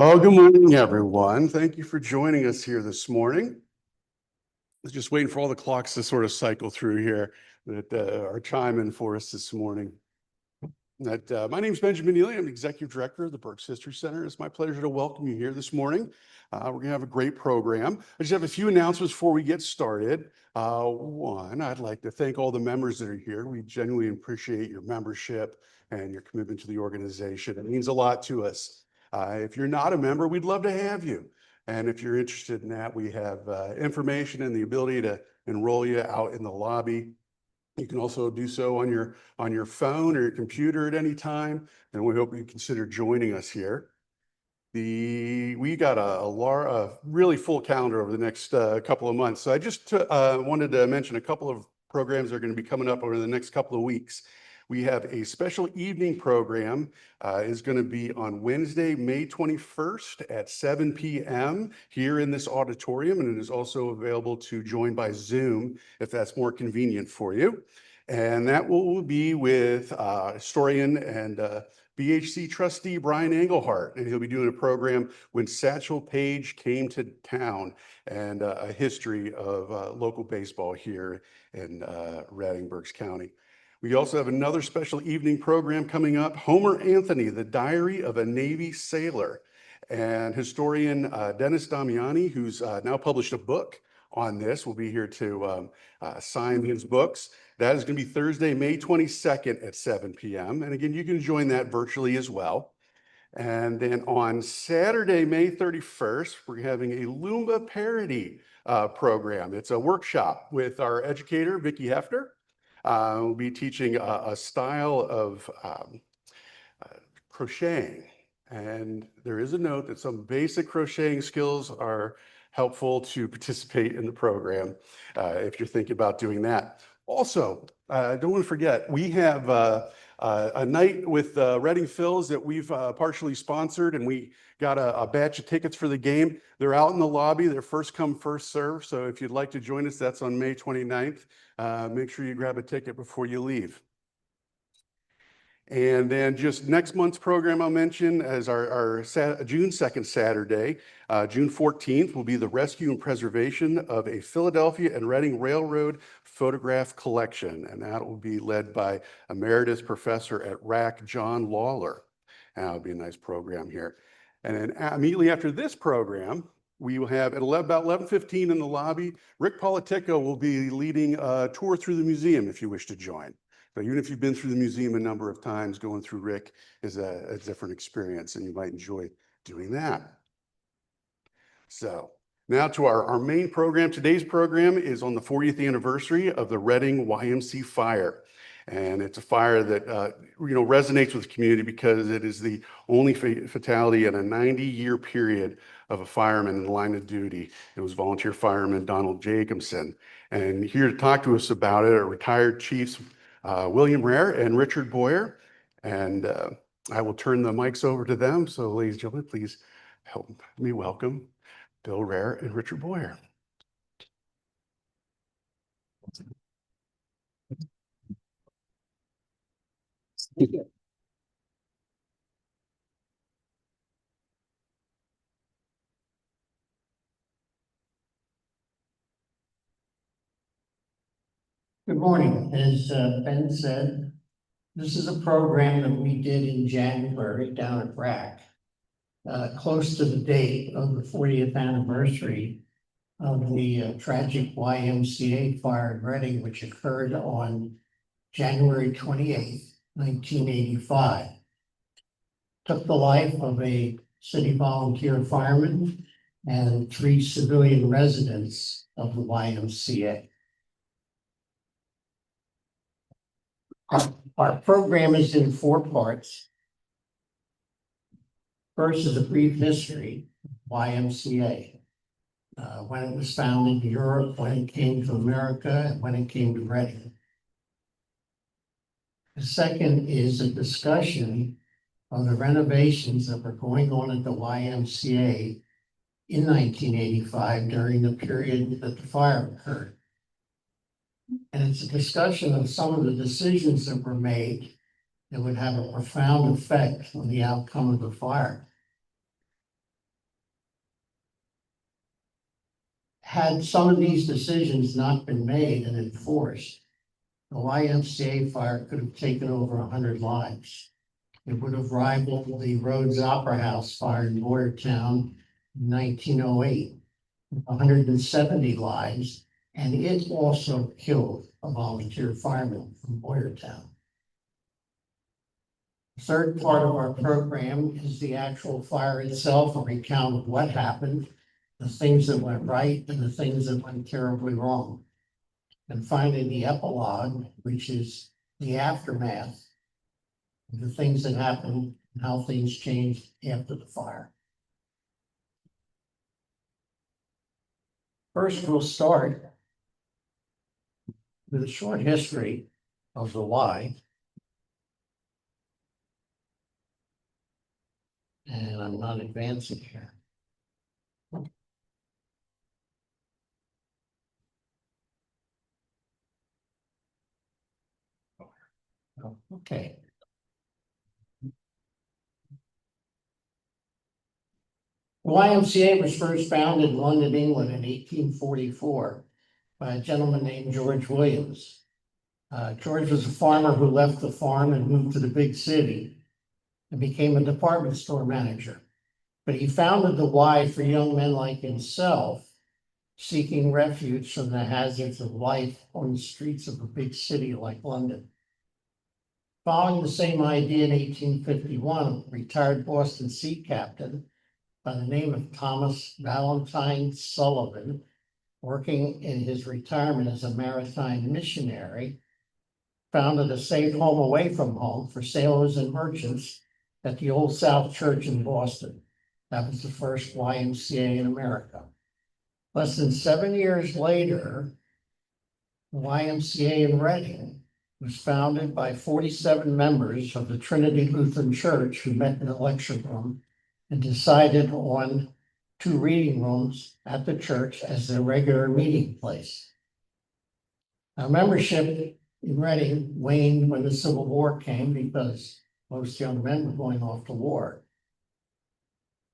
Oh, good morning, everyone. Thank you for joining us here this morning. I was just waiting for all the clocks to sort of cycle through here that are chiming for us this morning. My name is Benjamin Neely. I'm the Executive Director of the Berks History Center. It's my pleasure to welcome you here this morning. We're going to have a great program. I just have a few announcements before we get started. One, I'd like to thank all the members that are here. We genuinely appreciate your membership and your commitment to the organization. It means a lot to us. If you're not a member, we'd love to have you. And if you're interested in that, we have information and the ability to enroll you out in the lobby. You can also do so on your phone or your computer at any time. And we hope you consider joining us here. We got a really full calendar over the next couple of months. So I just wanted to mention a couple of programs that are going to be coming up over the next couple of weeks. We have a special evening program is going to be on Wednesday, May 21st at 7 p.m. here in this auditorium, and it is also available to join by Zoom if that's more convenient for you. And that will be with historian and BHC trustee Brian Engelhardt, and he'll be doing a program when Satchel Paige came to town and a history of local baseball here in Redding, Berks County. We also have another special evening program coming up, Homer Anthony, the Diary of a Navy Sailor. And historian Dennis Damiani, who's now published a book on this, will be here to sign his books. That is going to be Thursday, May 22nd at 7 p.m. And again, you can join that virtually as well. And then on Saturday, May 31st, we're having a Lumba parody program. It's a workshop with our educator, Vicki Hefner. We'll be teaching a style of crocheting. And there is a note that some basic crocheting skills are helpful to participate in the program if you're thinking about doing that. Also, don't want to forget, we have a night with Reading Phils that we've partially sponsored, and we got a batch of tickets for the game. They're out in the lobby. They're first come, first serve. So if you'd like to join us, that's on May 29th. Make sure you grab a ticket before you leave. And then just next month's program I'll mention as our June 2nd Saturday, June 14th will be the rescue and preservation of a Philadelphia and Reading Railroad photograph collection. And that will be led by Emeritus Professor at RAC, John Lawler. And that'll be a nice program here. And then immediately after this program, we will have at about 11:15 in the lobby, Rick Politico will be leading a tour through the museum if you wish to join. So even if you've been through the museum a number of times, going through Rick is a different experience, and you might enjoy doing that. So now to our main program. Today's program is on the 40th anniversary of the Reading YMCA fire. And it's a fire that resonates with the community because it is the only fatality in a 90-year period of a fireman in the line of duty. It was volunteer fireman Donald Jacobson. And here to talk to us about it are retired chiefs William Rehr and Richard Boyer. And I will turn the mics over to them. So ladies and gentlemen, please help me welcome Bill Rehr and Richard Boyer. Good morning. As Ben said, this is a program that we did in January down at RAC, close to the date of the 40th anniversary of the tragic YMCA fire in Reading, which occurred on January 28th, 1985. Took the life of a city volunteer fireman and 3 civilian residents of the YMCA. Our program is in 4 parts. First is a brief history of YMCA. When it was founded in Europe, when it came to America, and when it came to Reading. The second is a discussion of the renovations that were going on at the YMCA in 1985 during the period that the fire occurred. And it's a discussion of some of the decisions that were made that would have a profound effect on the outcome of the fire. had some of these decisions not been made and enforced, the YMCA fire could have taken over 100 lives. It would have rivaled the Rhodes Opera House fire in Boyertown in 1908, 170 lives, and it also killed a volunteer fireman from Boyertown. The third part of our program is the actual fire itself, a recount of what happened, the things that went right, and the things that went terribly wrong. And finally, the epilogue, which is the aftermath of the things that happened and how things changed after the fire. First, we'll start with a short history of the why. And I'm not advancing here. Okay. The YMCA was first founded in London, England in 1844 by a gentleman named George Williams. George was a farmer who left the farm and moved to the big city and became a department store manager. But he founded the Y for young men like himself, seeking refuge from the hazards of life on the streets of a big city like London. Following the same idea in 1851, a retired Boston sea captain by the name of Thomas Valentine Sullivan, working in his retirement as a maritime missionary, founded a safe home away from home for sailors and merchants at the Old South Church in Boston. That was the first YMCA in America. Less than 7 years later, the YMCA in Reading was founded by 47 members of the Trinity Lutheran Church who met in a lecture room and decided on 2 reading rooms at the church as their regular meeting place. Now, membership in Reading waned when the Civil War came because most young men were going off to war.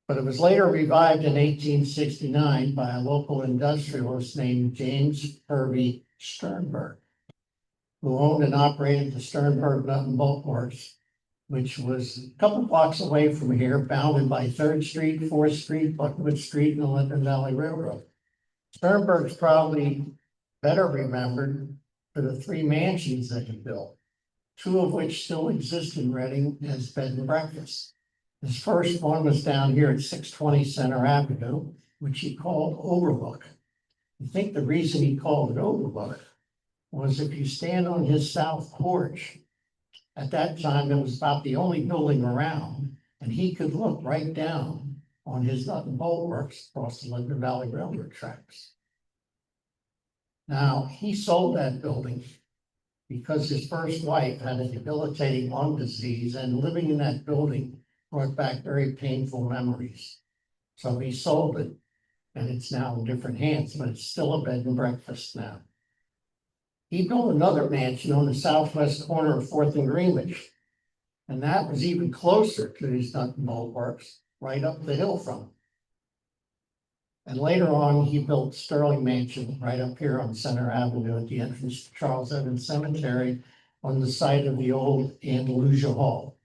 But it was later revived in 1869 by a local industrialist named James Hervey Sternberg, who owned and operated the Sternberg Nut and Bolt Works, which was a couple blocks away from here, bounded by 3rd Street, 4th Street, Buckwood Street, and the Linden Valley Railroad. Sternberg's probably better remembered for the 3 mansions that he built, 2 of which still exist in Reading as bed and breakfasts. His first one was down here at 620 Center Avenue, which he called Overlook. I think the reason he called it Overlook was if you stand on his south porch, at that time, it was about the only building around, and he could look right down on his nut and bolt works across the Linden Valley Railroad tracks. Now, he sold that building because his first wife had a debilitating lung disease, and living in that building brought back very painful memories. So he sold it, and it's now in different hands, but it's still a bed and breakfast now. He built another mansion on the southwest corner of 4th and Greenwich, and that was even closer to his nut and bolt works, right up the hill from him. And later on, he built Sterling Mansion right up here on Center Avenue at the entrance to Charles Evans Cemetery on the site of the old Andalusia Hall.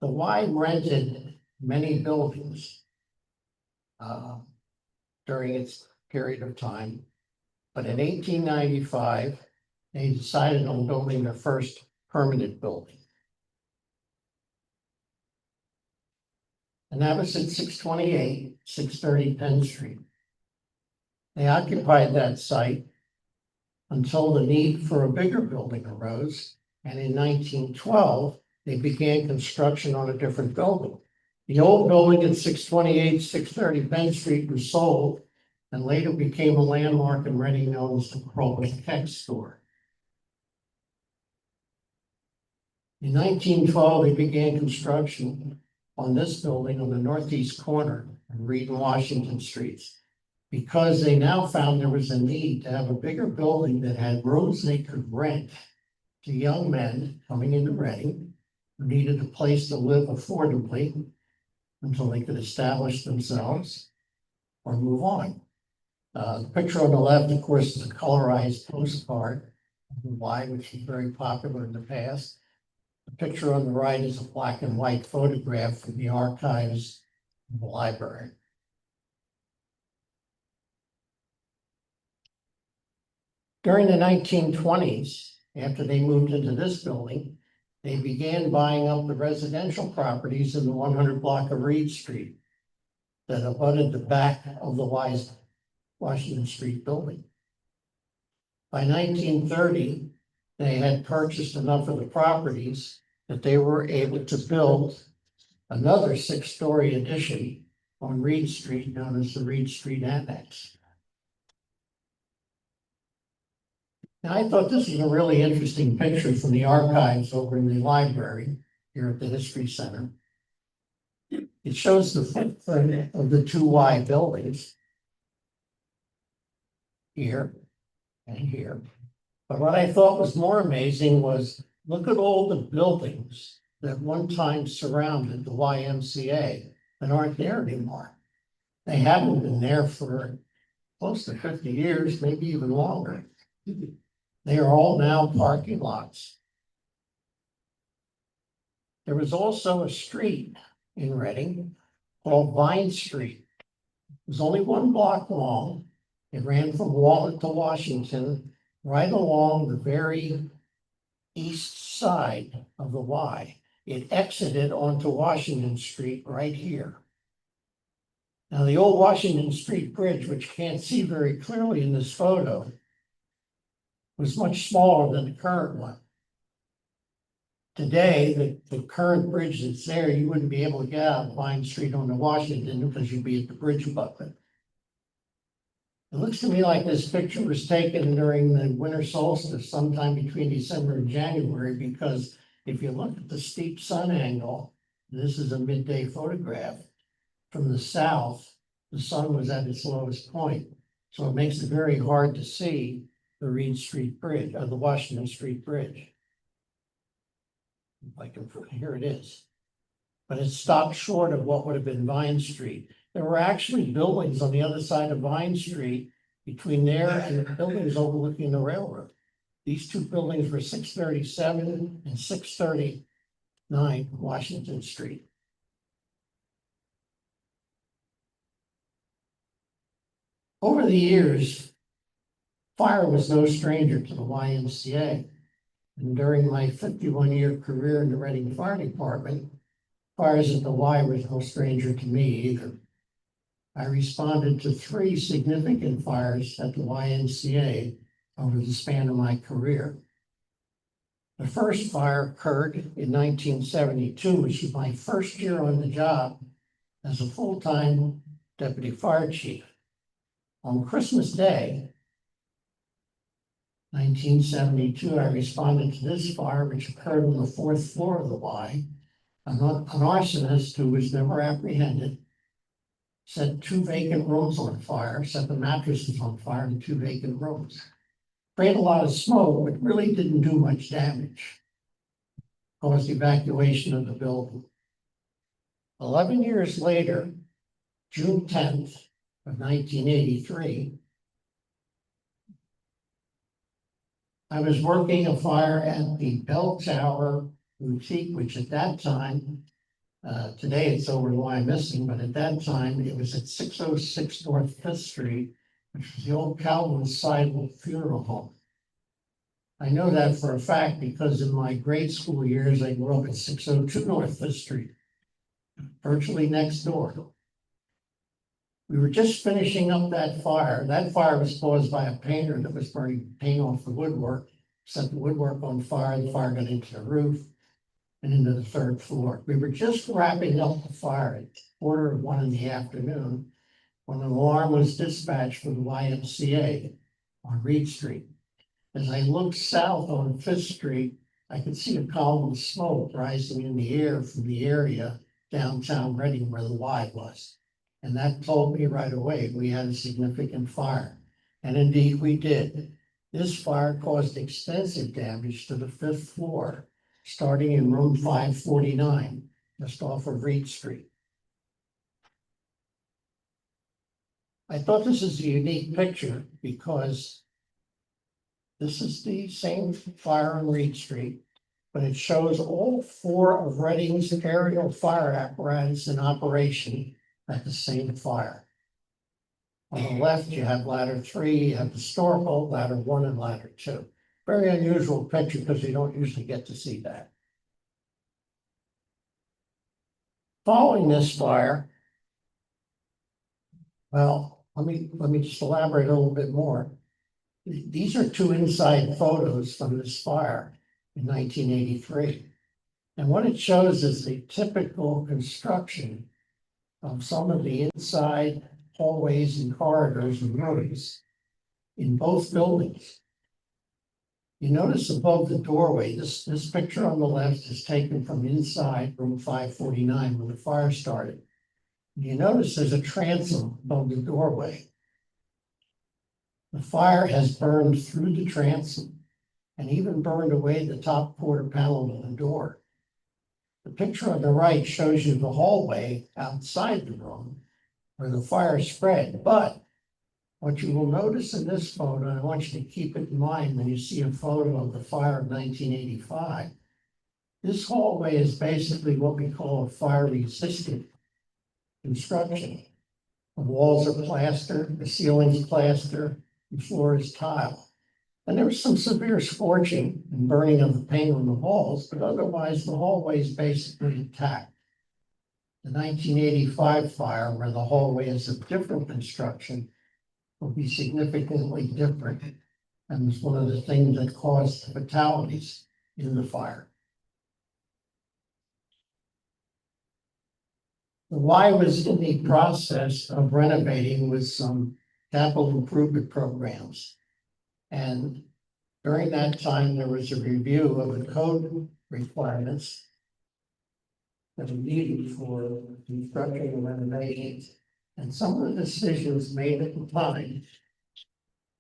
The Y rented many buildings during its period of time, but in 1895, they decided on building their first permanent building. And that was at 628, 630 Penn Street. They occupied that site until the need for a bigger building arose, and in 1912, they began construction on a different building. The old building at 628, 630 Penn Street was sold and later became a landmark in Reading known as the Kroll Tech Store. In 1912, they began construction on this building on the northeast corner of Reed and Washington Streets because they now found there was a need to have a bigger building that had rooms they could rent to young men coming into Reading who needed a place to live affordably until they could establish themselves or move on. The picture on the left, of course, is a colorized postcard of the Y, which was very popular in the past. The picture on the right is a black and white photograph from the archives of the library. During the 1920s, after they moved into this building, they began buying up the residential properties in the 100 block of Reed Street that abutted the back of the Washington Street building. By 1930, they had purchased enough of the properties that they were able to build another 6-story addition on Reed Street, known as the Reed Street Annex. Now, I thought this was a really interesting picture from the archives over in the library here at the History Center. It shows the footprint of the 2 Y buildings here and here. But what I thought was more amazing was, look at all the buildings that one time surrounded the YMCA that aren't there anymore. They haven't been there for close to 50 years, maybe even longer. They are all now parking lots. There was also a street in Reading called Vine Street. It was only 1 block long. It ran from Walnut to Washington, right along the very east side of the Y. It exited onto Washington Street right here. Now, the old Washington Street Bridge, which you can't see very clearly in this photo, was much smaller than the current one. Today, the current bridge that's there, you wouldn't be able to get out of Vine Street onto Washington because you'd be at the bridge abutment. It looks to me like this picture was taken during the winter solstice, sometime between December and January, because if you look at the steep sun angle, this is a midday photograph, from the south, the sun was at its lowest point. So it makes it very hard to see the Reed Street Bridge, or the Washington Street Bridge. Here it is. But it stopped short of what would have been Vine Street. There were actually buildings on the other side of Vine Street between there and the buildings overlooking the railroad. These 2 buildings were 637 and 639 Washington Street. Over the years, fire was no stranger to the YMCA. And during my 51-year career in the Reading Fire Department, fires at the Y were no stranger to me either. I responded to 3 significant fires at the YMCA over the span of my career. The first fire occurred in 1972, which was my first year on the job as a full-time deputy fire chief. On Christmas Day, 1972, I responded to this fire, which occurred on the 4th floor of the Y. An arsonist who was never apprehended set 2 vacant rooms on fire, set the mattresses on fire in 2 vacant rooms. Created a lot of smoke, but really didn't do much damage. Caused evacuation of the building. 11 years later, June 10th of 1983, I was working a fire at the Bell Tower Boutique, which at that time, today it's over why I'm missing, but at that time it was at 606 North 5th Street, which was the old Calvin Seidel funeral home. I know that for a fact because in my grade school years, I grew up at 602 North 5th Street, virtually next door. We were just finishing up that fire. That fire was caused by a painter that was burning paint off the woodwork, set the woodwork on fire. The fire got into the roof and into the 3rd floor. We were just wrapping up the fire at 1:15 in the afternoon when an alarm was dispatched from the YMCA on Reed Street. As I looked south on 5th Street, I could see a column of smoke rising in the air from the area downtown Reading where the Y was. And that told me right away we had a significant fire. And indeed we did. This fire caused extensive damage to the 5th floor, starting in room 549, just off of Reed Street. I thought this is a unique picture because this is the same fire on Reed Street, but it shows all 4 of Reading's aerial fire apparatus in operation at the same fire. On the left, you have ladder 3, you have the snorkel, ladder 1, and ladder 2. Very unusual picture because you don't usually get to see that. Following this fire, well, let me just elaborate a little bit more. These are 2 inside photos from this fire in 1983. And what it shows is the typical construction of some of the inside hallways and corridors and rooms in both buildings. You notice above the doorway, this picture on the left is taken from inside room 549 when the fire started. You notice there's a transom above the doorway. The fire has burned through the transom and even burned away the top quarter panel of the door. The picture on the right shows you the hallway outside the room where the fire spread. But what you will notice in this photo, and I want you to keep it in mind when you see a photo of the fire of 1985, this hallway is basically what we call a fire-resistant construction. The walls are plaster, the ceiling's plaster, the floor is tile. And there was some severe scorching and burning of the paint on the walls, but otherwise the hallway is basically intact. The 1985 fire, where the hallway is of different construction, will be significantly different, and was one of the things that caused the fatalities in the fire. The Y was in the process of renovating with some capital improvement programs. And during that time, there was a review of the code requirements that are needed for construction and renovations. And some of the decisions made at the time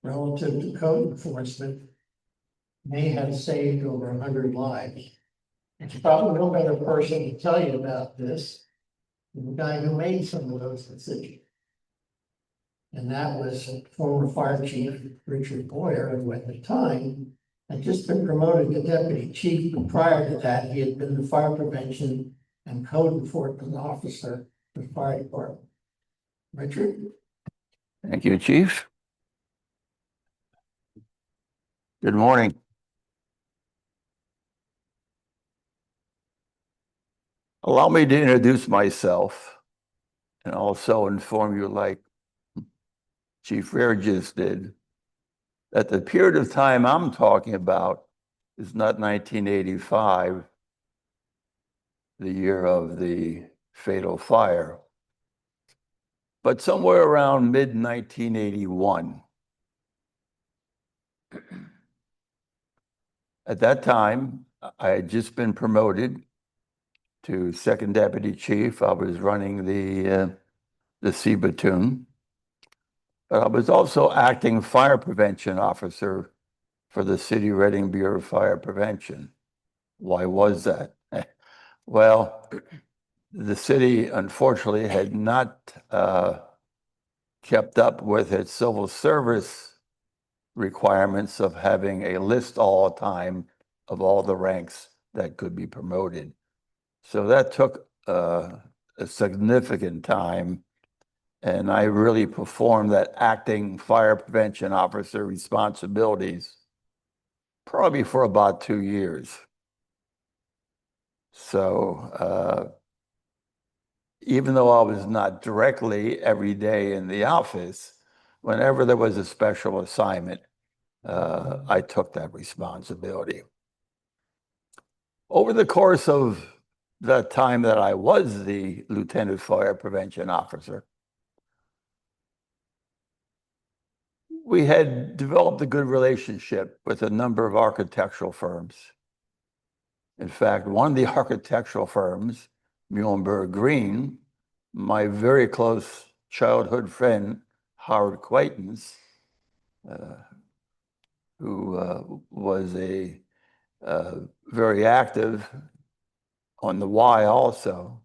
relative to code enforcement may have saved over 100 lives. There's probably no better person to tell you about this than the guy who made some of those decisions. And that was former Fire Chief Richard Boyer, who at the time had just been promoted to deputy chief, but prior to that, he had been the fire prevention and code enforcement officer for the fire department. Richard? Thank you, Chief. Good morning. Allow me to introduce myself and also inform you, like Chief Rehr just did, that the period of time I'm talking about is not 1985, the year of the fatal fire, but somewhere around mid-1981. At that time, I had just been promoted to second deputy chief. I was running the C platoon, but I was also acting fire prevention officer for the City Reading Bureau of Fire Prevention. Why was that? Well, the city unfortunately had not kept up with its civil service requirements of having a list all the time of all the ranks that could be promoted. So that took a significant time, and I really performed that acting fire prevention officer responsibilities probably for about 2 years. So even though I was not directly every day in the office, whenever there was a special assignment, I took that responsibility. Over the course of that time that I was the lieutenant fire prevention officer, we had developed a good relationship with a number of architectural firms. In fact, one of the architectural firms, Muhlenberg Green, my very close childhood friend, Howard Quaintance, who was a very active on the Y also,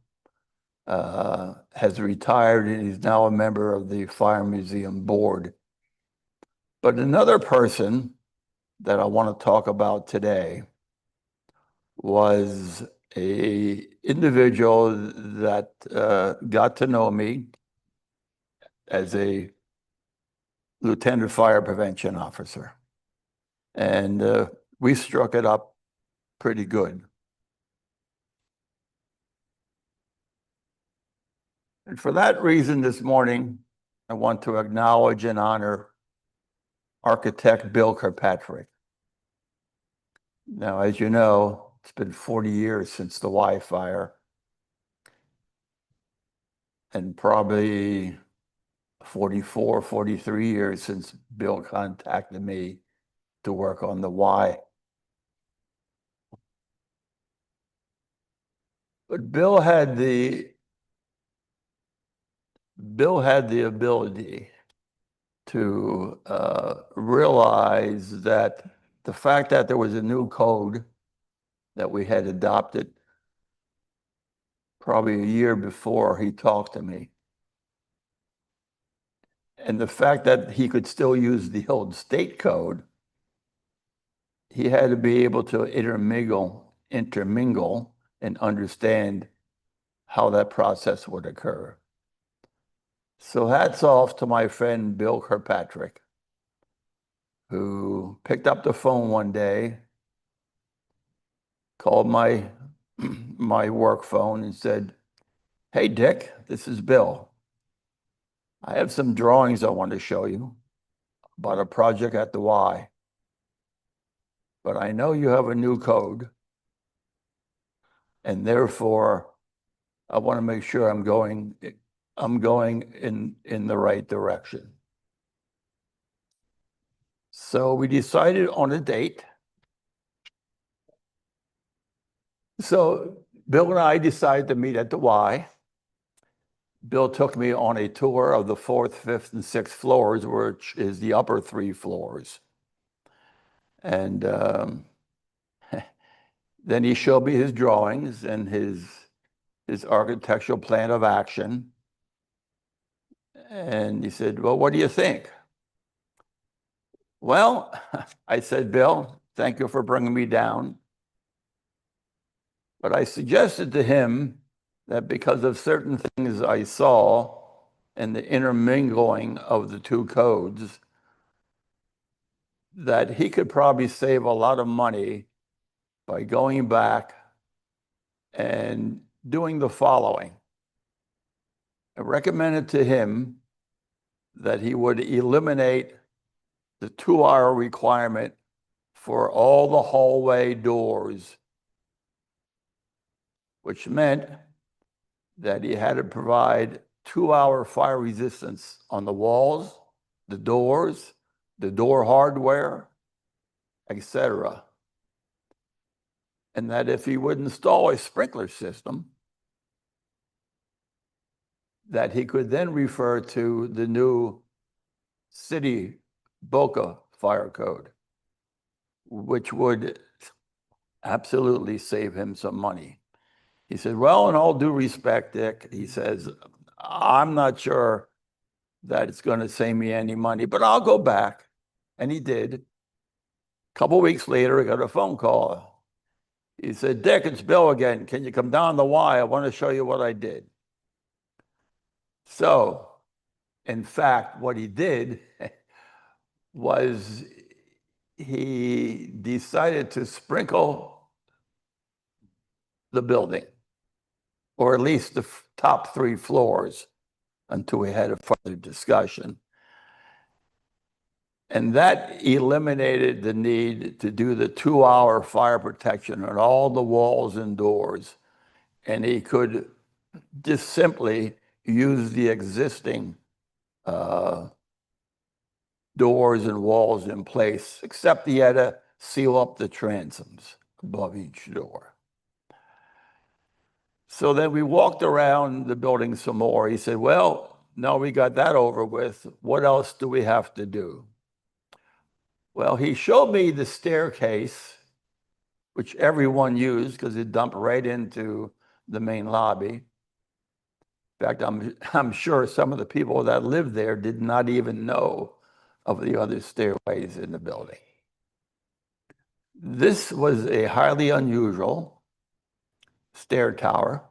has retired and he's now a member of the Fire Museum Board. But another person that I want to talk about today was a individual that got to know me as a lieutenant fire prevention officer. And we struck it up pretty good. And for that reason, this morning, I want to acknowledge and honor architect Bill Kirkpatrick. Now, as you know, it's been 40 years since the Y fire, and probably 44, 43 years since Bill contacted me to work on the Y. But Bill had the ability to realize that the fact that there was a new code that we had adopted probably a year before he talked to me, and the fact that he could still use the old state code, he had to be able to intermingle and understand how that process would occur. So hats off to my friend Bill Kirkpatrick, who picked up the phone one day, called my work phone and said, "Hey, Dick, this is Bill. I have some drawings I want to show you about a project at the Y. But I know you have a new code, and therefore I want to make sure I'm going in the right direction." So we decided on a date. So Bill and I decided to meet at the Y. Bill took me on a tour of the 4th, 5th, and 6th floors, which is the upper 3 floors. And then he showed me his drawings and his architectural plan of action. And he said, "Well, what do you think?" Well, I said, "Bill, thank you for bringing me down." But I suggested to him that because of certain things I saw and the intermingling of the two codes, that he could probably save a lot of money by going back and doing the following. I recommended to him that he would eliminate the 2-hour requirement for all the hallway doors, which meant that he had to provide 2-hour fire resistance on the walls, the doors, the door hardware, etc. And that if he would install a sprinkler system, that he could then refer to the new city Boca fire code, which would absolutely save him some money. He said, "Well, in all due respect, Dick," he says, "I'm not sure that it's going to save me any money, but I'll go back." And he did. A couple of weeks later, I got a phone call. He said, "Dick, it's Bill again. Can you come down the Y? I want to show you what I did." So, in fact, what he did was he decided to sprinkle the building, or at least the top 3 floors, until we had a further discussion. And that eliminated the need to do the 2-hour fire protection on all the walls and doors. And he could just simply use the existing doors and walls in place, except he had to seal up the transoms above each door. So then we walked around the building some more. He said, "Well, now we got that over with. What else do we have to do?" Well, he showed me the staircase, which everyone used because it dumped right into the main lobby. In fact, I'm sure some of the people that lived there did not even know of the other stairways in the building. This was a highly unusual stair tower,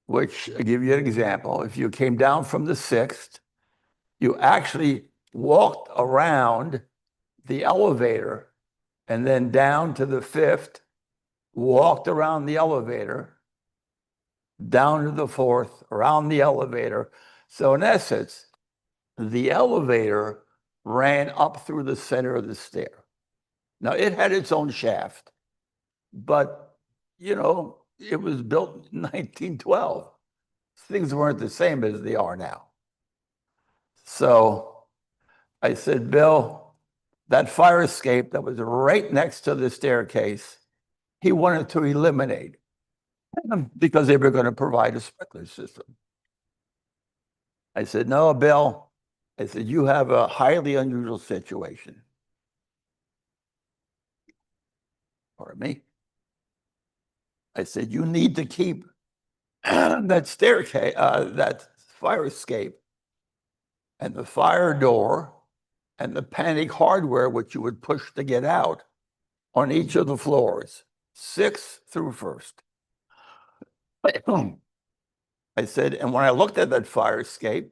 which, I'll give you an example. If you came down from the 6th, you actually walked around the elevator and then down to the 5th, walked around the elevator, down to the 4th, around the elevator. So in essence, the elevator ran up through the center of the stair. Now, it had its own shaft, but, you know, it was built in 1912. Things weren't the same as they are now. So I said, Bill, that fire escape that was right next to the staircase, he wanted to eliminate because they were going to provide a sprinkler system. I said, no, Bill. I said, you have a highly unusual situation. Pardon me. I said, you need to keep that staircase, that fire escape and the fire door and the panic hardware, which you would push to get out, on each of the floors, 6th through 1st. I said, and when I looked at that fire escape,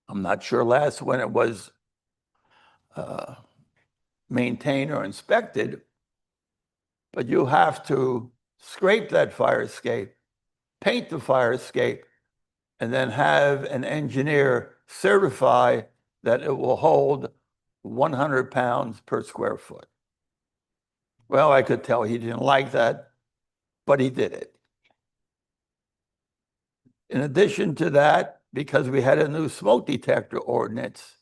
I'm not sure last when it was maintained or inspected, but you have to scrape that fire escape, paint the fire escape, and then have an engineer certify that it will hold 100 pounds per square foot. Well, I could tell he didn't like that, but he did it. In addition to that, because we had a new smoke detector ordinance,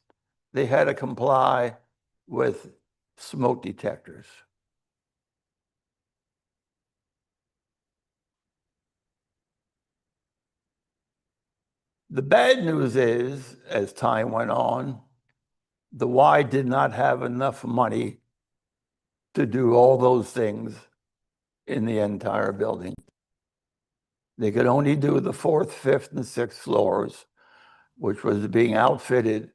they had to comply with smoke detectors. The bad news is, as time went on, the Y did not have enough money to do all those things in the entire building. They could only do the 4th, 5th, and 6th floors, which was being outfitted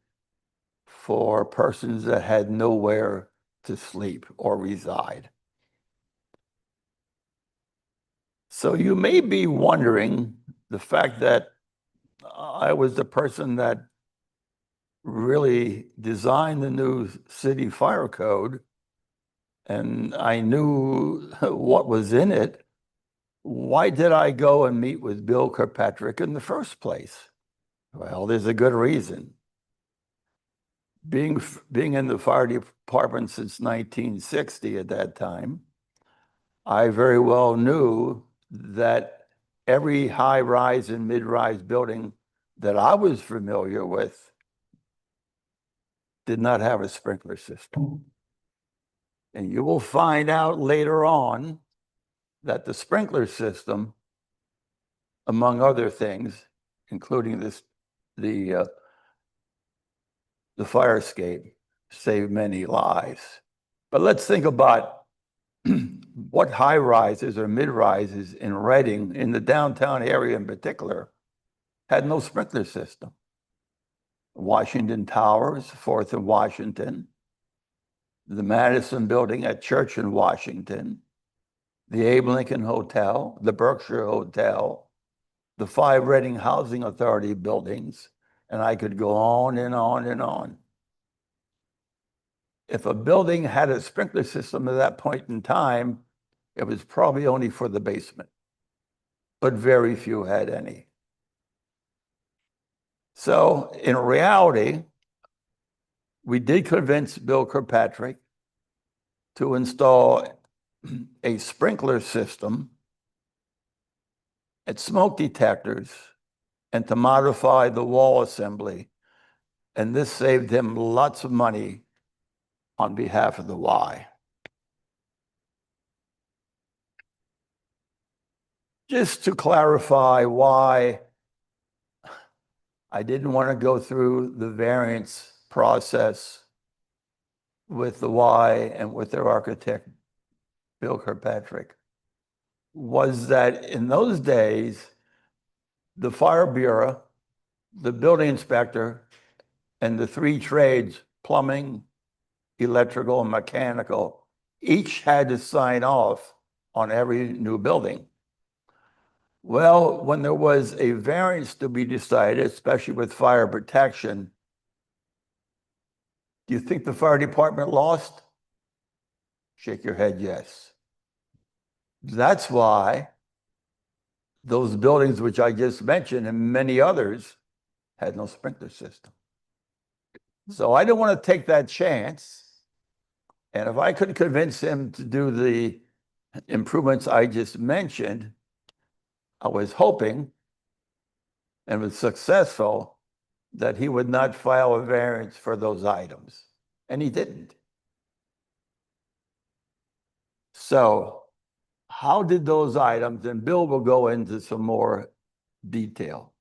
for persons that had nowhere to sleep or reside. So you may be wondering the fact that I was the person that really designed the new city fire code, and I knew what was in it. Why did I go and meet with Bill Kirkpatrick in the first place? Well, there's a good reason. Being in the fire department since 1960 at that time, I very well knew that every high-rise and mid-rise building that I was familiar with did not have a sprinkler system. And you will find out later on that the sprinkler system, among other things, including the fire escape, saved many lives. But let's think about what high rises or mid rises in Reading, in the downtown area in particular, had no sprinkler system. Washington Towers, 4th and Washington, the Madison Building at Church in Washington, the Abe Lincoln Hotel, the Berkshire Hotel, the 5 Reading Housing Authority buildings, and I could go on and on and on. If a building had a sprinkler system at that point in time, it was probably only for the basement, but very few had any. So in reality, we did convince Bill Kirkpatrick to install a sprinkler system at smoke detectors and to modify the wall assembly. And this saved him lots of money on behalf of the Y. Just to clarify why I didn't want to go through the variance process with the Y and with their architect, Bill Kirkpatrick, was that in those days, the fire bureau, the building inspector, and the three trades, plumbing, electrical, and mechanical, each had to sign off on every new building. Well, when there was a variance to be decided, especially with fire protection, do you think the fire department lost? Shake your head, yes. That's why those buildings which I just mentioned and many others had no sprinkler system. So I didn't want to take that chance. And if I could convince him to do the improvements I just mentioned, I was hoping and was successful that he would not file a variance for those items. And he didn't. So how did those items, and Bill will go into some more detail,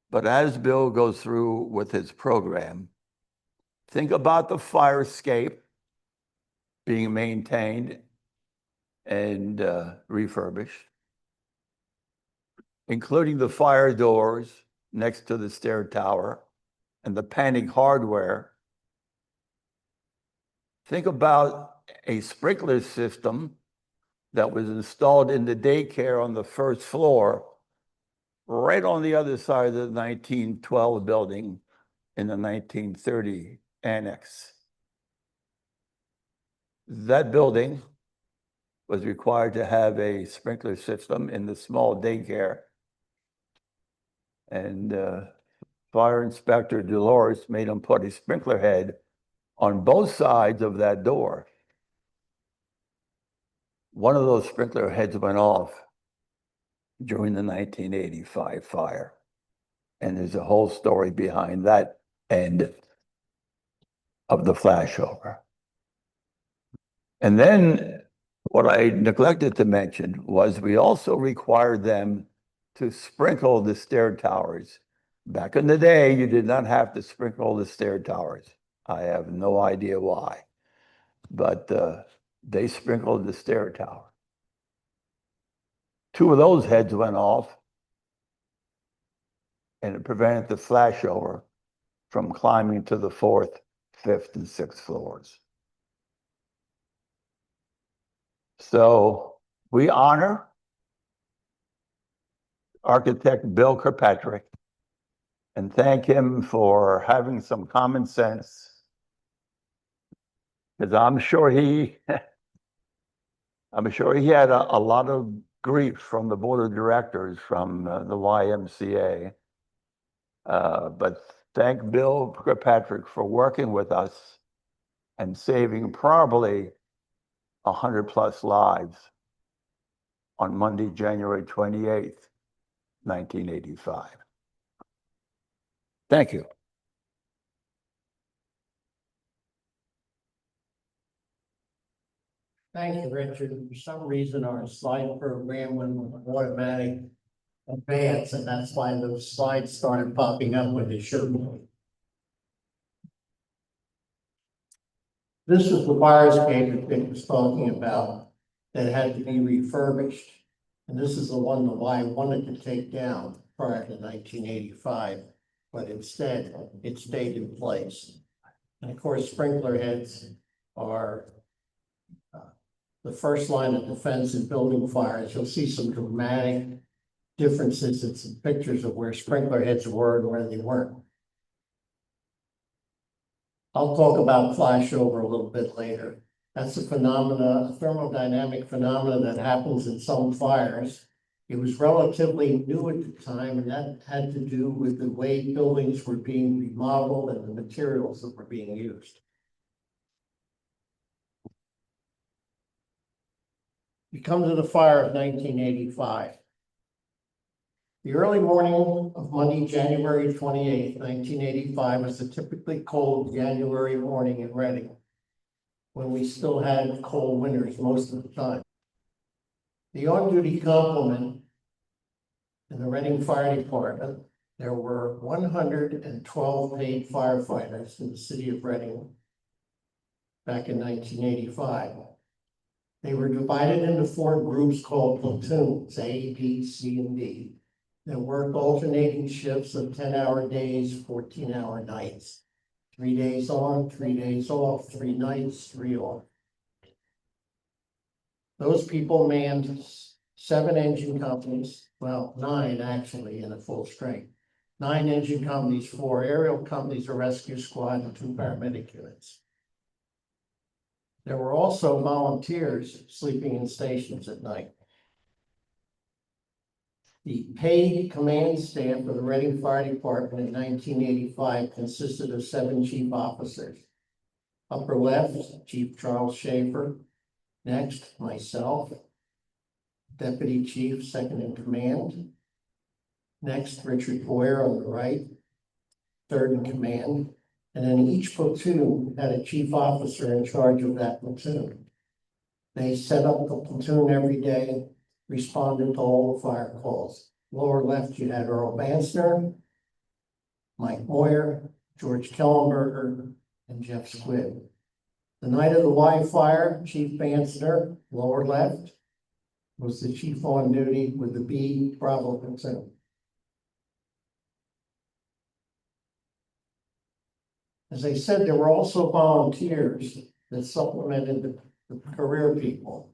but as Bill goes through with his program, think about the fire escape being maintained and refurbished, including the fire doors next to the stair tower and the panic hardware. Think about a sprinkler system that was installed in the daycare on the first floor, right on the other side of the 1912 building in the 1930 annex. That building was required to have a sprinkler system in the small daycare. And Fire Inspector Dolores made him put a sprinkler head on both sides of that door. One of those sprinkler heads went off during the 1985 fire. And there's a whole story behind that end of the flashover. And then what I neglected to mention was we also required them to sprinkle the stair towers. Back in the day, you did not have to sprinkle the stair towers. I have no idea why, but they sprinkled the stair tower. Two of those heads went off, and it prevented the flashover from climbing to the 4th, 5th, and 6th floors. So we honor architect Bill Kirkpatrick and thank him for having some common sense, because I'm sure he had a lot of grief from the board of directors from the YMCA. But thank Bill Kirkpatrick for working with us and saving probably 100+ lives on Monday, January 28th, 1985. Thank you. Thank you, Richard. For some reason, our slide program went with automatic advance, and that's why those slides started popping up when they shouldn't. This is the fire escape that Dick was talking about that had to be refurbished. And this is the one that Y wanted to take down prior to 1985, but instead it stayed in place. And of course, sprinkler heads are the first line of defense in building fires. You'll see some dramatic differences in some pictures of where sprinkler heads were and where they weren't. I'll talk about flashover a little bit later. That's a thermodynamic phenomena that happens in some fires. It was relatively new at the time, and that had to do with the way buildings were being remodeled and the materials that were being used. We come to the fire of 1985. The early morning of Monday, January 28th, 1985 was a typically cold January morning in Reading, when we still had cold winters most of the time. The on-duty complement in the Reading Fire Department, there were 112 paid firefighters in the city of Reading back in 1985. They were divided into 4 groups called platoons, A, B, C, and D. They work alternating shifts of 10-hour days, 14-hour nights. 3 days on, 3 days off, 3 nights, 3 off. Those people manned 7 engine companies, well, 9 actually in a full strength. 9 engine companies, 4 aerial companies, a rescue squad, and 2 paramedic units. There were also volunteers sleeping in stations at night. The paid command staff of the Reading Fire Department in 1985 consisted of 7 chief officers. Upper left, Chief Charles Schaefer. Next, myself, Deputy Chief, second in command. Next, Richard Boyer on the right, third in command. And then each platoon had a chief officer in charge of that platoon. They set up the platoon every day, responded to all the fire calls. Lower left, you had Earl Bansner, Mike Moyer, George Kellenberger, and Jeff Squibb. The night of the Y fire, Chief Bansner, lower left, was the chief on duty with the B Bravo platoon. As I said, there were also volunteers that supplemented the career people.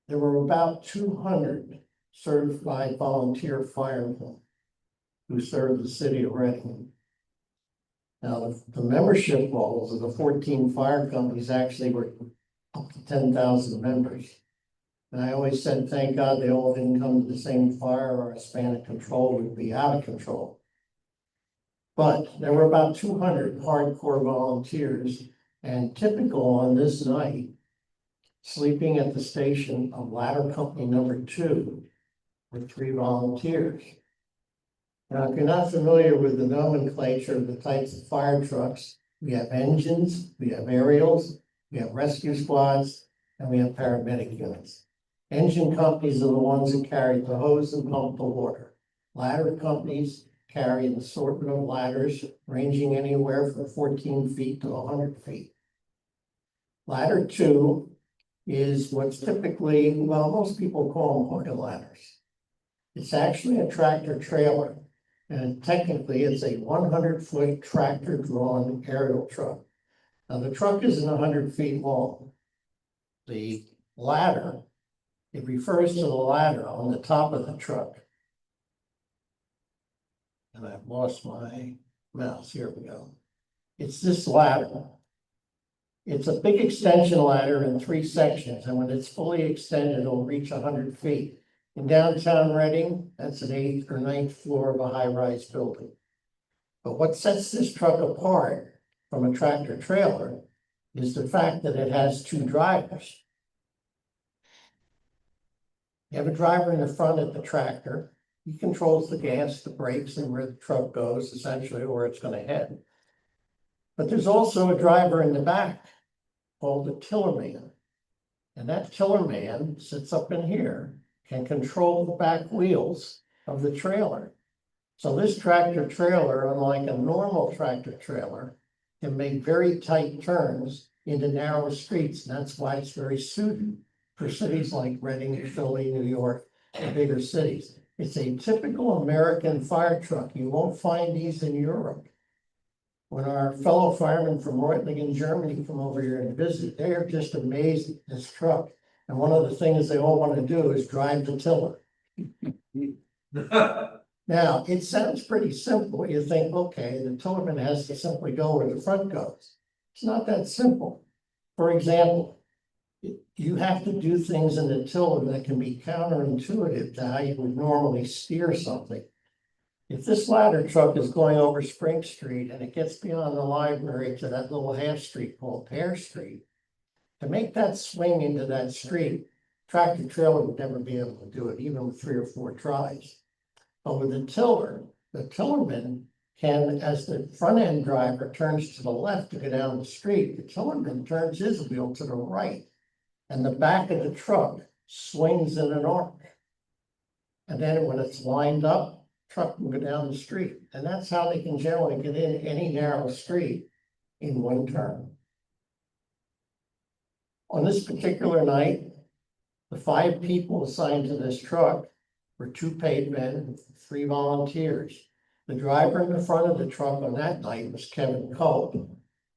There were about 200 certified volunteer firemen who served the city of Reading. Now, the membership rolls of the 14 fire companies actually were up to 10,000 members. And I always said, thank God they all didn't come to the same fire, or a span of control would be out of control. But there were about 200 hardcore volunteers, and typical on this night, sleeping at the station of ladder company number 2 were 3 volunteers. Now, if you're not familiar with the nomenclature of the types of fire trucks, we have engines, we have aerials, we have rescue squads, and we have paramedic units. Engine companies are the ones that carry the hose and pump the water. Ladder companies carry an assortment of ladders ranging anywhere from 14 feet to 100 feet. Ladder 2 is what's typically, well, most people call them hook ladders. It's actually a tractor trailer, and technically it's a 100-foot tractor-drawn aerial truck. Now, the truck isn't 100 feet long. The ladder, it refers to the ladder on the top of the truck. And I've lost my mouse. Here we go. It's this ladder. It's a big extension ladder in 3 sections, and when it's fully extended, it'll reach 100 feet. In downtown Reading, that's an 8th or 9th floor of a high-rise building. But what sets this truck apart from a tractor trailer is the fact that it has 2 drivers. You have a driver in the front of the tractor. He controls the gas, the brakes, and where the truck goes, essentially where it's going to head. But there's also a driver in the back called the tillerman. And that tillerman sits up in here, can control the back wheels of the trailer. So this tractor trailer, unlike a normal tractor trailer, can make very tight turns into narrow streets. And that's why it's very suited for cities like Reading, Philly, New York, and bigger cities. It's a typical American fire truck. You won't find these in Europe. When our fellow firemen from Reutlingen, Germany come over here and visit, they are just amazed at this truck. And one of the things they all want to do is drive the tiller. Now, it sounds pretty simple. You think, okay, the tillerman has to simply go where the front goes. It's not that simple. For example, you have to do things in the tiller that can be counterintuitive to how you would normally steer something. If this ladder truck is going over Spring Street and it gets beyond the library to that little half street called Pear Street, to make that swing into that street, tractor trailer would never be able to do it, even with 3 or 4 tries. But with the tillerman can, as the front end driver turns to the left to go down the street, the tillerman turns his wheel to the right, and the back of the truck swings in an arc. And then when it's lined up, truck can go down the street. And that's how they can generally get in any narrow street in one turn. On this particular night, the 5 people assigned to this truck were 2 paid men and 3 volunteers. The driver in the front of the truck on that night was Kevin Culp.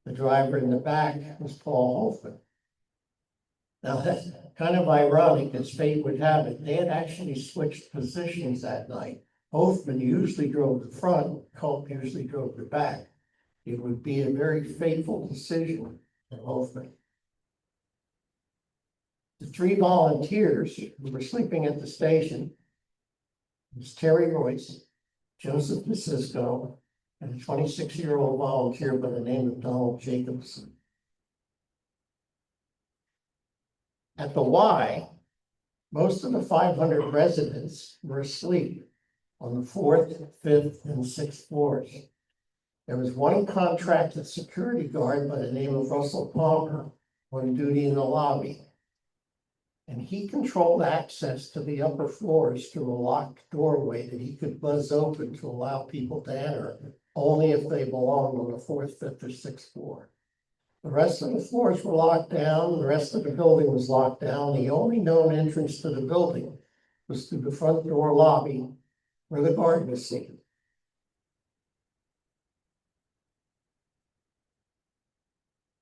The driver in the back was Paul Hoffman. Now, that's kind of ironic, as fate would have it. They had actually switched positions that night. Hoffman usually drove the front, Culp usually drove the back. It would be a very fateful decision for Hoffman. The 3 volunteers who were sleeping at the station was Terry Royce, Joseph DeSisco, and a 26-year-old volunteer by the name of Donald Jacobson. At the Y, most of the 500 residents were asleep on the 4th, 5th, and 6th floors. There was one contracted security guard by the name of Russell Palmer on duty in the lobby. And he controlled access to the upper floors through a locked doorway that he could buzz open to allow people to enter, only if they belonged on the 4th, 5th, or 6th floor. The rest of the floors were locked down. The rest of the building was locked down. The only known entrance to the building was through the front door lobby where the guard was seen.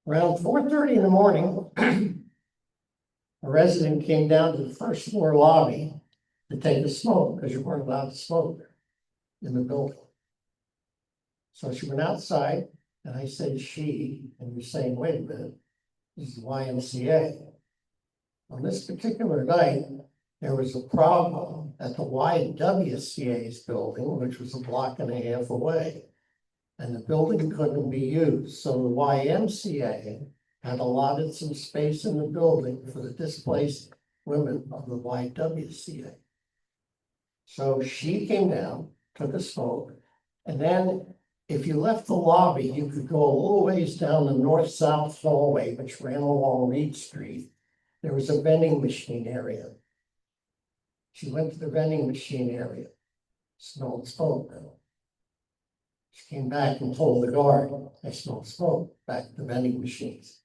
Around 4:30 in the morning, a resident came down to the first floor lobby to take a smoke because you weren't allowed to smoke in the building. So she went outside, and I said she, and you're saying, wait a minute, this is YMCA. On this particular night, there was a problem at the YWCA's building, which was a block and a half away. And the building couldn't be used, so the YMCA had allotted some space in the building for the displaced women of the YWCA. So she came down, took a smoke, and then if you left the lobby, you could go a little ways down the north-south hallway, which ran along Reed Street. There was a vending machine area. She went to the vending machine area, smelled smoke. She came back and told the guard, I smelled smoke, back at the vending machines.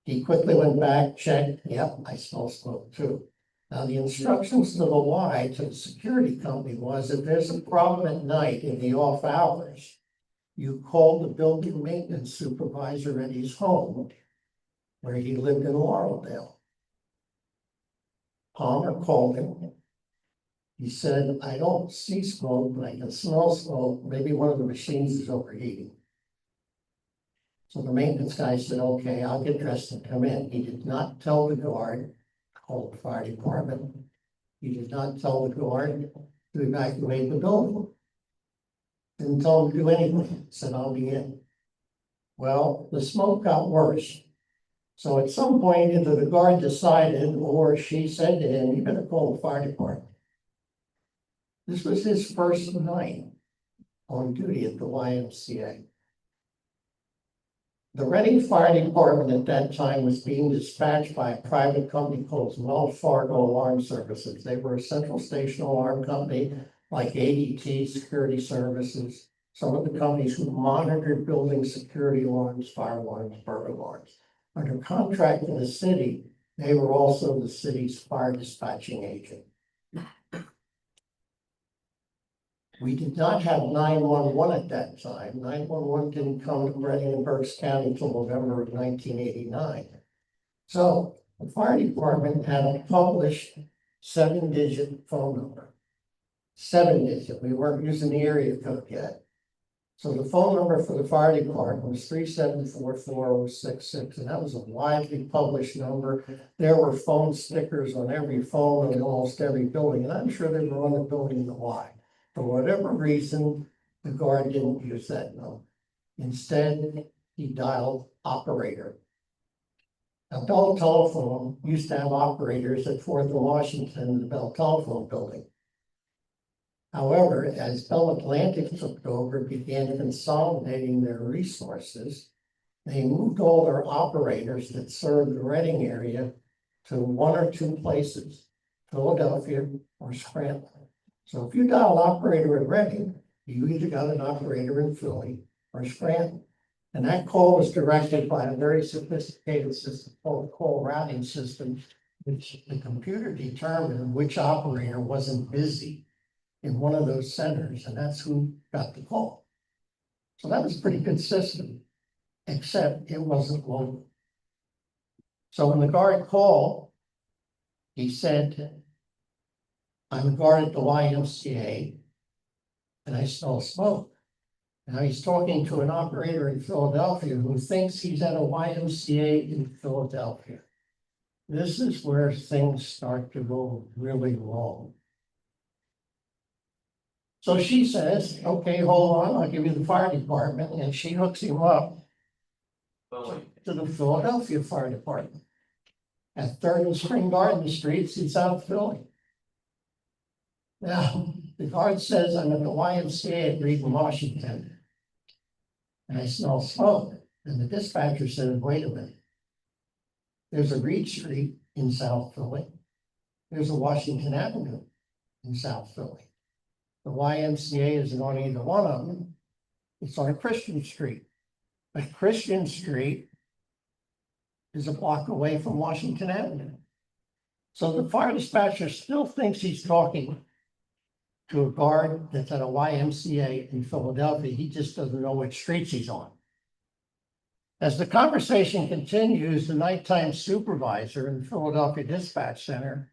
He quickly went back, checked, yep, I smell smoke too. Now, the instructions to the Y, to the security company, was if there's a problem at night in the off hours, you call the building maintenance supervisor at his home, where he lived in Laureldale. Palmer called him. He said, I don't see smoke, but I can smell smoke. Maybe one of the machines is overheating. So the maintenance guy said, okay, I'll get dressed and come in. He did not tell the guard, called the fire department. He did not tell the guard to evacuate the building. Didn't tell him to do anything, said I'll be in. Well, the smoke got worse. So at some point, either the guard decided or she said to him, you better call the fire department. This was his first night on duty at the YMCA. The Reading Fire Department at that time was being dispatched by a private company called Wells Fargo Alarm Services. They were a central station alarm company like ADT Security Services, some of the companies who monitored building security alarms, fire alarms, burglar alarms. Under contract with the city, they were also the city's fire dispatching agent. We did not have 911 at that time. 911 didn't come to Reading and Berks County until November of 1989. So the fire department had a published 7-digit phone number. 7-digit, we weren't using the area code yet. So the phone number for the fire department was 3744066, and that was a widely published number. There were phone stickers on every phone in almost every building, and I'm sure they were on the building in the Y. For whatever reason, the guard didn't use that number. Instead, he dialed operator. Now, Bell Telephone used to have operators at 4th and Washington in the Bell Telephone building. However, as Bell Atlantic took over and began consolidating their resources, they moved all their operators that served the Reading area to 1 or 2 places, Philadelphia or Scranton. So if you dialed operator in Reading, you either got an operator in Philly or Scranton. And that call was directed by a very sophisticated system called a call routing system which the computer determined which operator wasn't busy in one of those centers, and that's who got the call. So that was pretty consistent, except it wasn't local. So when the guard called, he said, I'm a guard at the YMCA, and I smell smoke. Now he's talking to an operator in Philadelphia who thinks he's at a YMCA in Philadelphia. This is where things start to go really wrong. So she says, okay, hold on, I'll give you the fire department, and she hooks him up to the Philadelphia Fire Department at 3rd and Spring Garden Streets in South Philly. Now, the guard says, I'm at the YMCA at Rehr and Washington, and I smell smoke. And the dispatcher said, wait a minute. There's a Reed Street in South Philly. There's a Washington Avenue in South Philly. The YMCA isn't on either one of them. It's on Christian Street. But Christian Street is a block away from Washington Avenue. So the fire dispatcher still thinks he's talking to a guard that's at a YMCA in Philadelphia. He just doesn't know which streets he's on. As the conversation continues, the nighttime supervisor in the Philadelphia Dispatch Center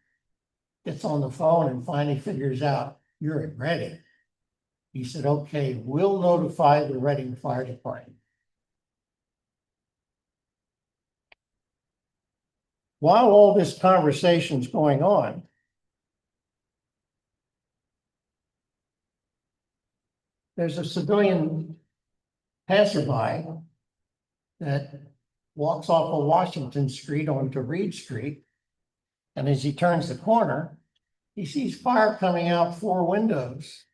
gets on the phone and finally figures out, you're at Reading. He said, okay, we'll notify the Reading Fire Department. While all this conversation's going on, there's a civilian passerby that walks off of Washington Street onto Reed Street. And as he turns the corner, he sees fire coming out 4 windows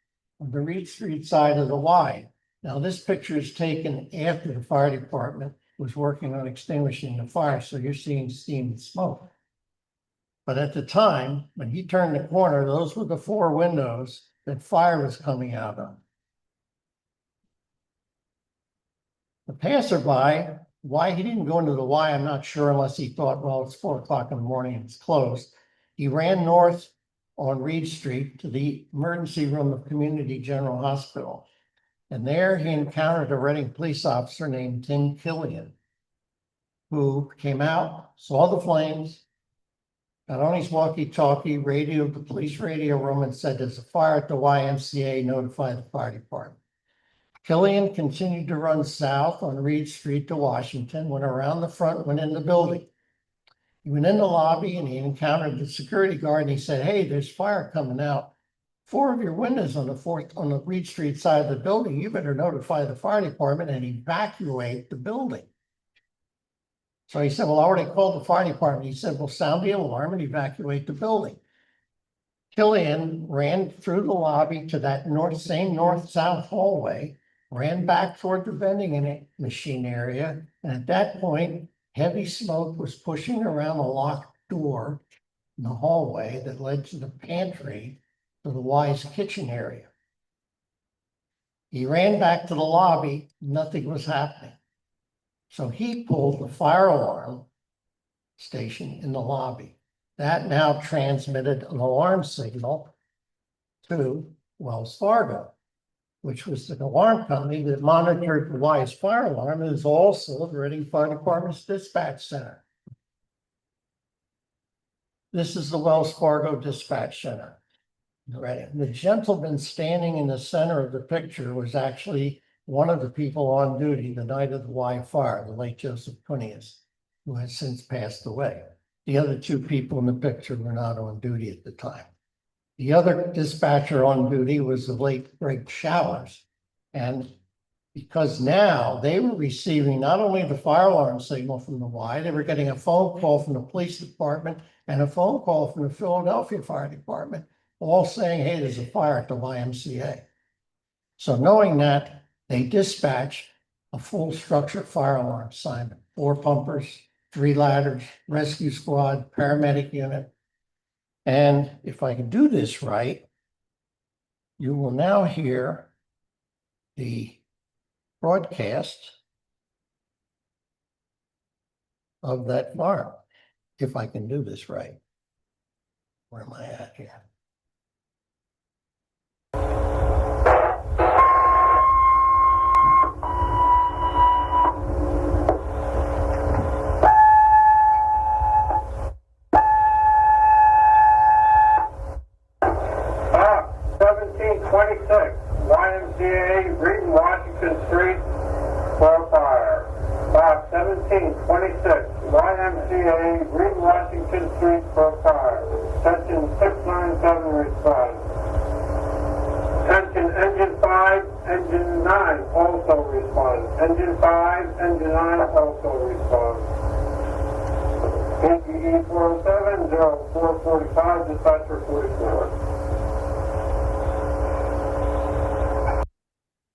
on the Reed Street side of the Y. Now, this picture is taken after the fire department was working on extinguishing the fire, so you're seeing steam and smoke. But at the time, when he turned the corner, those were the 4 windows that fire was coming out of. The passerby, why he didn't go into the Y, I'm not sure, unless he thought, well, it's 4 o'clock in the morning and it's closed. He ran north on Reed Street to the emergency room of Community General Hospital. And there he encountered a Reading police officer named Tim Killian, who came out, saw the flames, got on his walkie-talkie, radioed the police radio room and said, there's a fire at the YMCA, notify the fire department. Killian continued to run south on Reed Street to Washington, went around the front, went in the building. He went in the lobby and he encountered the security guard and he said, hey, there's fire coming out 4 of your windows on the Reed Street side of the building. You better notify the fire department and evacuate the building. So he said, well, I already called the fire department. He said, well, sound the alarm and evacuate the building. Killian ran through the lobby to that same north-south hallway, ran back toward the vending machine area. And at that point, heavy smoke was pushing around a locked door in the hallway that led to the pantry to the Y's kitchen area. He ran back to the lobby, nothing was happening. So he pulled the fire alarm station in the lobby. That now transmitted an alarm signal to Wells Fargo, which was the alarm company that monitored the Y's fire alarm and is also the Reading Fire Department's dispatch center. This is the Wells Fargo Dispatch Center. The gentleman standing in the center of the picture was actually one of the people on duty the night of the Y fire, the late Joseph Cunius, who has since passed away. The other 2 people in the picture were not on duty at the time. The other dispatcher on duty was the late Greg Showers. And because now they were receiving not only the fire alarm signal from the Y, they were getting a phone call from the police department and a phone call from the Philadelphia Fire Department, all saying, hey, there's a fire at the YMCA. So knowing that, they dispatched a full structure fire alarm assignment, 4 pumpers, 3 ladders, rescue squad, paramedic unit. And if I can do this right, you will now hear the broadcast of that fire, if I can do this right. Where am I at here? Box 1726, YMCA, Reed, Washington Street, for fire. Box 1726, YMCA, Reed, Washington Street, for fire. Section 697 response. Attention, Engine 5, Engine 9 also responds. Engine 5, Engine 9 also responds. PGE 407, 0445, dispatcher 44.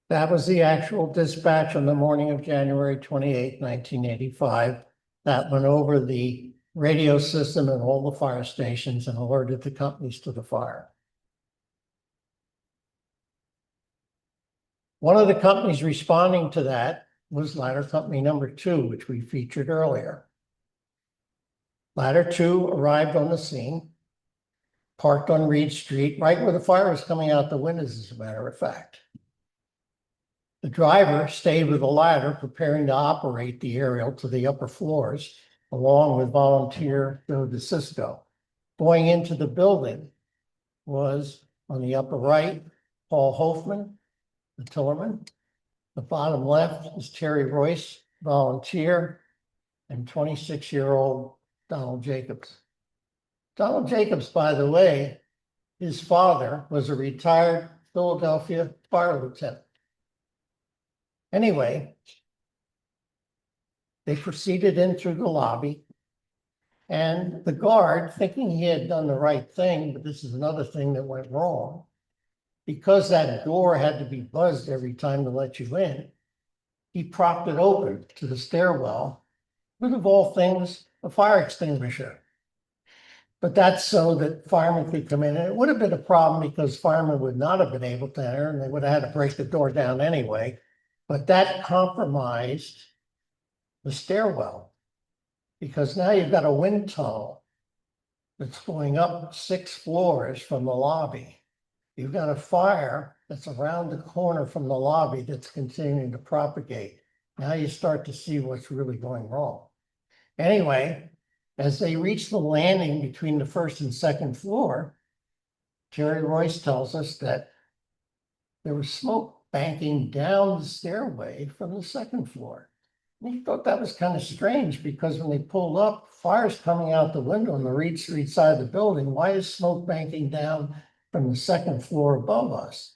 That was the actual dispatch on the morning of January 28, 1985. That went over the radio system and all the fire stations and alerted the companies to the fire. One of the companies responding to that was ladder company number 2, which we featured earlier. Ladder 2 arrived on the scene, parked on Reed Street, right where the fire was coming out the windows, as a matter of fact. The driver stayed with the ladder, preparing to operate the aerial to the upper floors, along with volunteer Joe DeSisco. Going into the building was, on the upper right, Paul Hoffman, the tillerman. The bottom left is Terry Royce, volunteer, and 26-year-old Donald Jacobs. Donald Jacobs, by the way, his father was a retired Philadelphia fire lieutenant. Anyway, they proceeded in through the lobby, and the guard, thinking he had done the right thing, but this is another thing that went wrong, because that door had to be buzzed every time to let you in, he propped it open to the stairwell with, of all things, a fire extinguisher. But that's so that firemen could come in, and it would have been a problem because firemen would not have been able to enter, and they would have had to break the door down anyway. But that compromised the stairwell, because now you've got a wind tunnel that's going up 6 floors from the lobby. You've got a fire that's around the corner from the lobby that's continuing to propagate. Now you start to see what's really going wrong. Anyway, as they reach the landing between the 1st and 2nd floor, Terry Royce tells us that there was smoke banking down the stairway from the 2nd floor. And he thought that was kind of strange, because when they pulled up, fire's coming out the window on the Reed Street side of the building. Why is smoke banking down from the 2nd floor above us?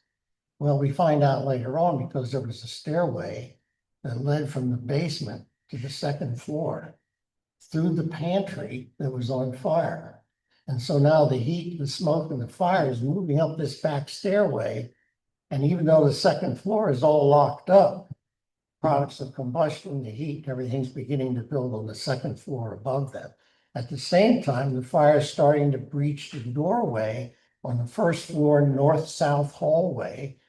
Well, we find out later on, because there was a stairway that led from the basement to the 2nd floor through the pantry that was on fire. And so now the heat, the smoke, and the fire is moving up this back stairway. And even though the 2nd floor is all locked up, products of combustion, the heat, everything's beginning to build on the 2nd floor above them. At the same time, the fire is starting to breach the doorway on the 1st floor north-south hallway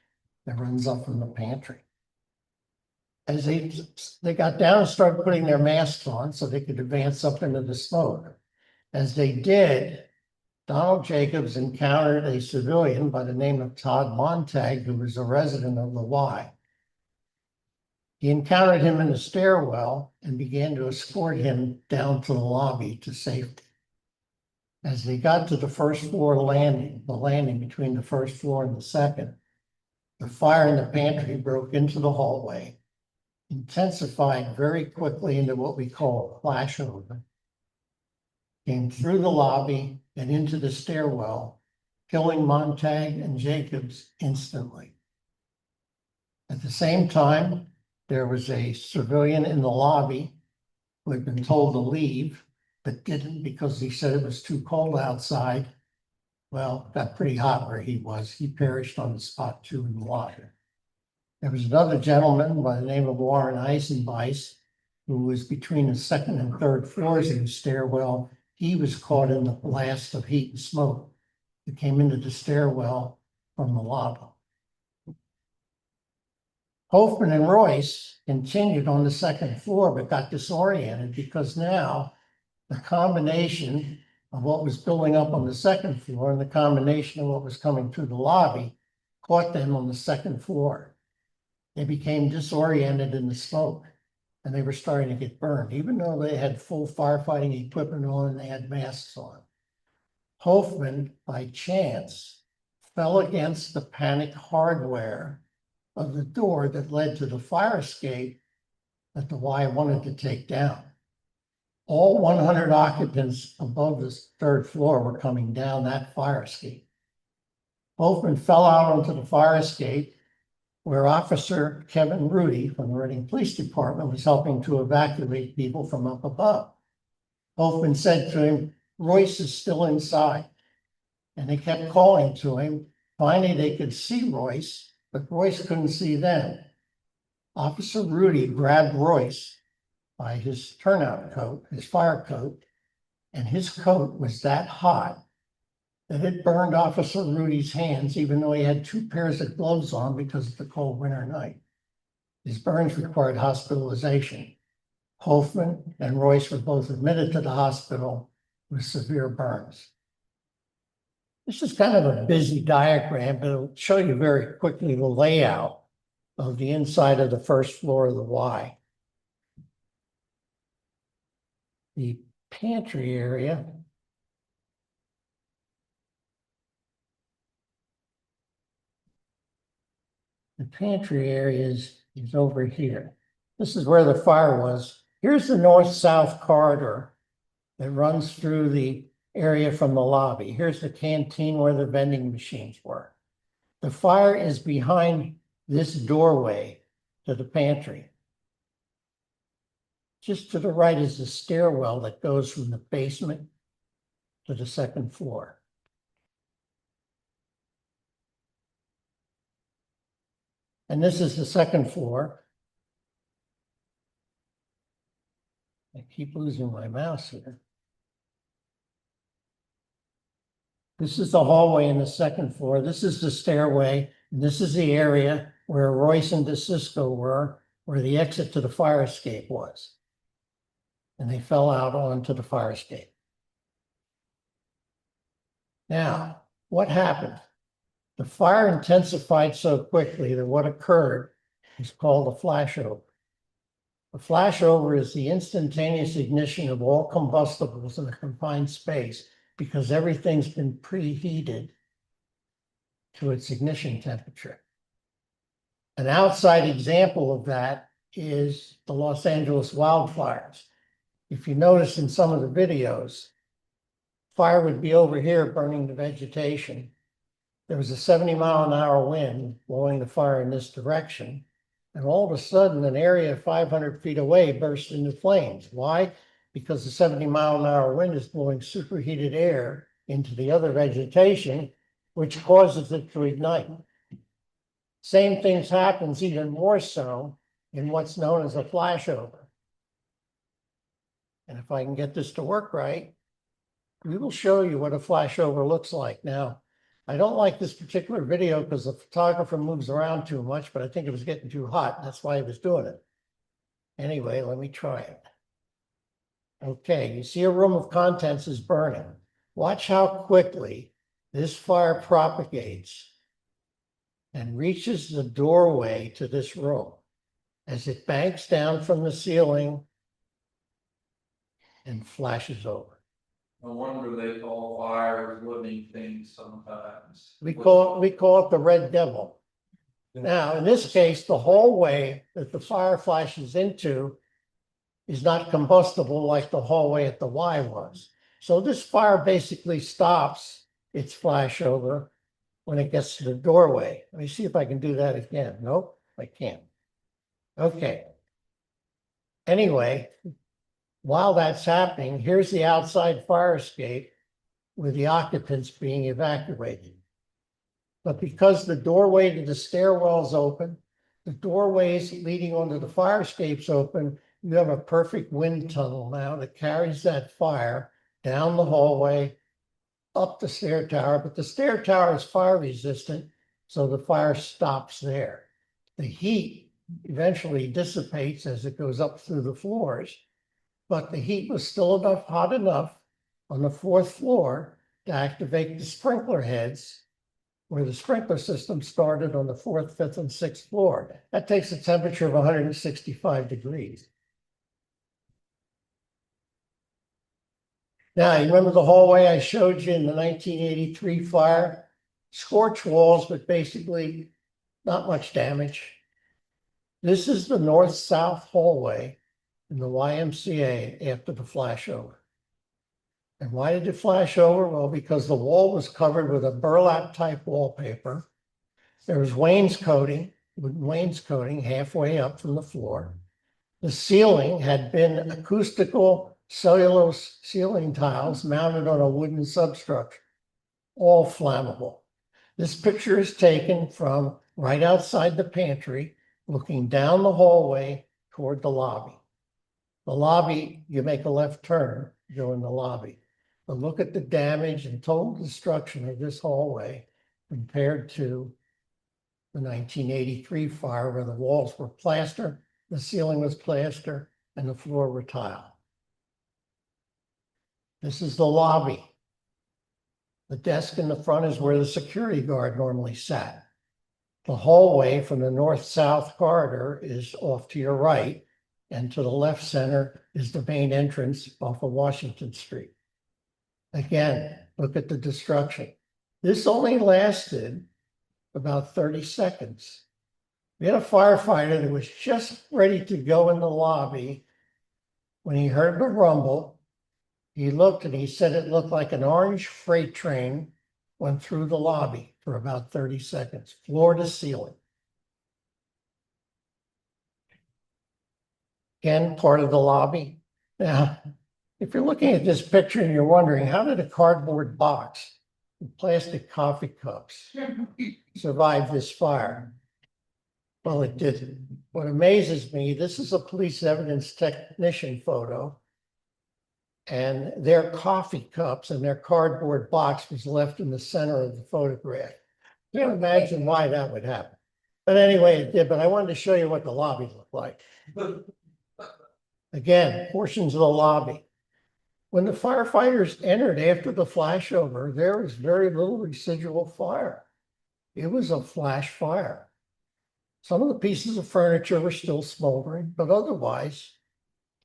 that runs up from the pantry. As they got down and started putting their masks on so they could advance up into the smoke. As they did, Donald Jacobs encountered a civilian by the name of Todd Montag, who was a resident of the Y. He encountered him in the stairwell and began to escort him down to the lobby to safety. As they got to the 1st floor landing, the landing between the 1st floor and the 2nd, the fire in the pantry broke into the hallway, intensified very quickly into what we call a flashover, came through the lobby and into the stairwell, killing Montag and Jacobs instantly. At the same time, there was a civilian in the lobby who had been told to leave, but didn't, because he said it was too cold outside. Well, it got pretty hot where he was. He perished on the spot too in the lobby. There was another gentleman by the name of Warren Eisenbeiss, who was between the 2nd and 3rd floors in the stairwell. He was caught in the blast of heat and smoke that came into the stairwell from the lobby. Hoffman and Royce continued on the 2nd floor, but got disoriented because now the combination of what was building up on the second floor, and the combination of what was coming through the lobby caught them on the second floor. They became disoriented in the smoke, and they were starting to get burned, even though they had full firefighting equipment on and they had masks on. Hoffman, by chance, fell against the panic hardware of the door that led to the fire escape that the Y wanted to take down. All 100 occupants above the third floor were coming down that fire escape. Hoffman fell out onto the fire escape where Officer Kevin Rudy from the Reading Police Department was helping to evacuate people from up above. Hoffman said to him, "Royce is still inside." And they kept calling to him. Finally, they could see Royce, but Royce couldn't see them. Officer Rudy grabbed Royce by his turnout coat, his fire coat, and his coat was that hot that it burned Officer Rudy's hands, even though he had 2 pairs of gloves on because of the cold winter night. His burns required hospitalization. Hoffman and Royce were both admitted to the hospital with severe burns. This is kind of a busy diagram, but it'll show you very quickly the layout of the inside of the first floor of the Y. The pantry area is over here. This is where the fire was. Here's the north-south corridor that runs through the area from the lobby. Here's the canteen where the vending machines were. The fire is behind this doorway to the pantry. Just to the right is the stairwell that goes from the basement to the second floor. And this is the second floor. I keep losing my mouse here. This is the hallway in the second floor. This is the stairway. And this is the area where Royce and DeSisco were, where the exit to the fire escape was. And they fell out onto the fire escape. Now, what happened? The fire intensified so quickly that what occurred is called a flashover. A flashover is the instantaneous ignition of all combustibles in a confined space because everything's been preheated to its ignition temperature. An outside example of that is the Los Angeles wildfires. If you notice in some of the videos, fire would be over here burning the vegetation. There was a 70-mile-an-hour wind blowing the fire in this direction. And all of a sudden, an area 500 feet away burst into flames. Why? Because the 70-mile-an-hour wind is blowing superheated air into the other vegetation, which causes it to ignite. Same things happens even more so in what's known as a flashover. And if I can get this to work right, we will show you what a flashover looks like. Now, I don't like this particular video because the photographer moves around too much, but I think it was getting too hot. That's why he was doing it. Anyway, let me try it. Okay, you see a room of contents is burning. Watch how quickly this fire propagates and reaches the doorway to this room as it banks down from the ceiling and flashes over. No wonder they call fires living things sometimes. We call it the Red Devil. Now, in this case, the hallway that the fire flashes into is not combustible like the hallway at the Y was. So this fire basically stops its flashover when it gets to the doorway. Let me see if I can do that again. Nope, I can't. Okay. Anyway, while that's happening, here's the outside fire escape with the occupants being evacuated. But because the doorway to the stairwell's open, the doorways leading onto the fire escape's open, you have a perfect wind tunnel now that carries that fire down the hallway, up the stair tower, but the stair tower is fire resistant, so the fire stops there. The heat eventually dissipates as it goes up through the floors, but the heat was still hot enough on the 4th floor to activate the sprinkler heads where the sprinkler system started on the 4th, 5th, and 6th floor. That takes a temperature of 165 degrees. Now, you remember the hallway I showed you in the 1983 fire? Scorched walls, but basically not much damage. This is the north-south hallway in the YMCA after the flashover. And why did it flash over? Well, because the wall was covered with a burlap type wallpaper. There was wainscoting, wooden wainscoting halfway up from the floor. The ceiling had been acoustical cellulose ceiling tiles mounted on a wooden substructure, all flammable. This picture is taken from right outside the pantry, looking down the hallway toward the lobby. The lobby, you make a left turn, go in the lobby. But look at the damage and total destruction of this hallway compared to the 1983 fire where the walls were plaster, the ceiling was plaster, and the floor were tile. This is the lobby. The desk in the front is where the security guard normally sat. The hallway from the north-south corridor is off to your right, and to the left center is the main entrance off of Washington Street. Again, look at the destruction. This only lasted about 30 seconds. We had a firefighter that was just ready to go in the lobby when he heard the rumble. He looked and he said it looked like an orange freight train went through the lobby for about 30 seconds, floor to ceiling. Again, part of the lobby. Now, if you're looking at this picture and you're wondering, how did a cardboard box with plastic coffee cups survive this fire? Well, it didn't. What amazes me, this is a police evidence technician photo, and their coffee cups and their cardboard box was left in the center of the photograph. Can't imagine why that would happen. But anyway, it did. But I wanted to show you what the lobby looked like. Again, portions of the lobby. When the firefighters entered after the flashover, there was very little residual fire. It was a flash fire. Some of the pieces of furniture were still smoldering, but otherwise,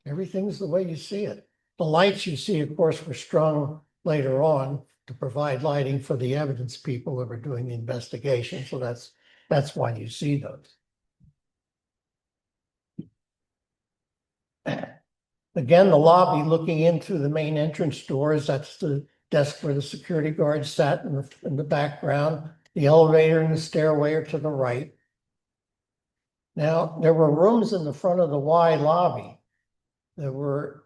everything's the way you see it. The lights you see, of course, were strung later on to provide lighting for the evidence people that were doing the investigation. So that's why you see those. Again, the lobby looking into the main entrance doors, that's the desk where the security guard sat in the background. The elevator and the stairway are to the right. Now, there were rooms in the front of the Y lobby that were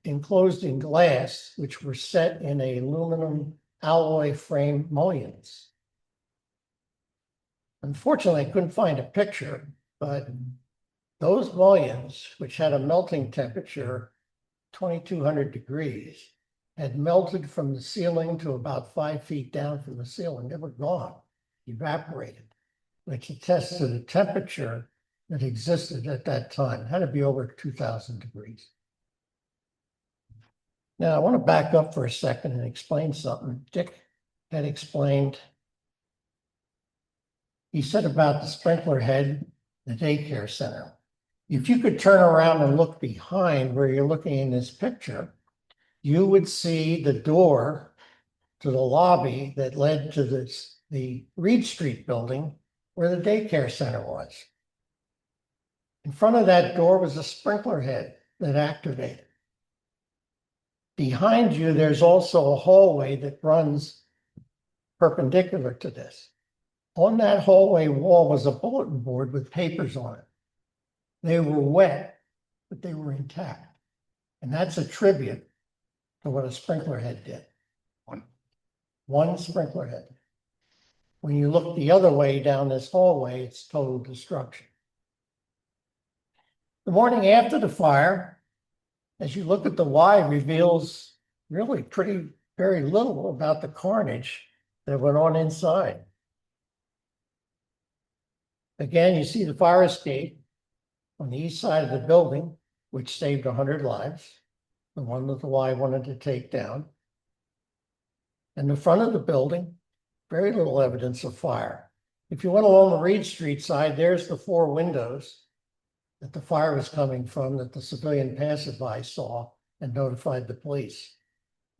enclosed in glass, which were set in aluminum alloy frame mullions. Unfortunately, I couldn't find a picture, but those mullions, which had a melting temperature 2,200 degrees, had melted from the ceiling to about 5 feet down from the ceiling. They were gone, evaporated, which attests to the temperature that existed at that time. It had to be over 2,000 degrees. Now, I want to back up for a second and explain something. Dick had explained, he said about the sprinkler head, the daycare center. If you could turn around and look behind where you're looking in this picture, you would see the door to the lobby that led to the Reed Street building where the daycare center was. In front of that door was a sprinkler head that activated. Behind you, there's also a hallway that runs perpendicular to this. On that hallway wall was a bulletin board with papers on it. They were wet, but they were intact. And that's a tribute to what a sprinkler head did. One sprinkler head. When you look the other way down this hallway, it's total destruction. The morning after the fire, as you look at the Y, reveals really very little about the carnage that went on inside. Again, you see the fire escape on the east side of the building, which saved 100 lives, the one that the Y wanted to take down. In the front of the building, very little evidence of fire. If you went along the Reed Street side, there's the 4 windows that the fire was coming from that the civilian passerby saw and notified the police.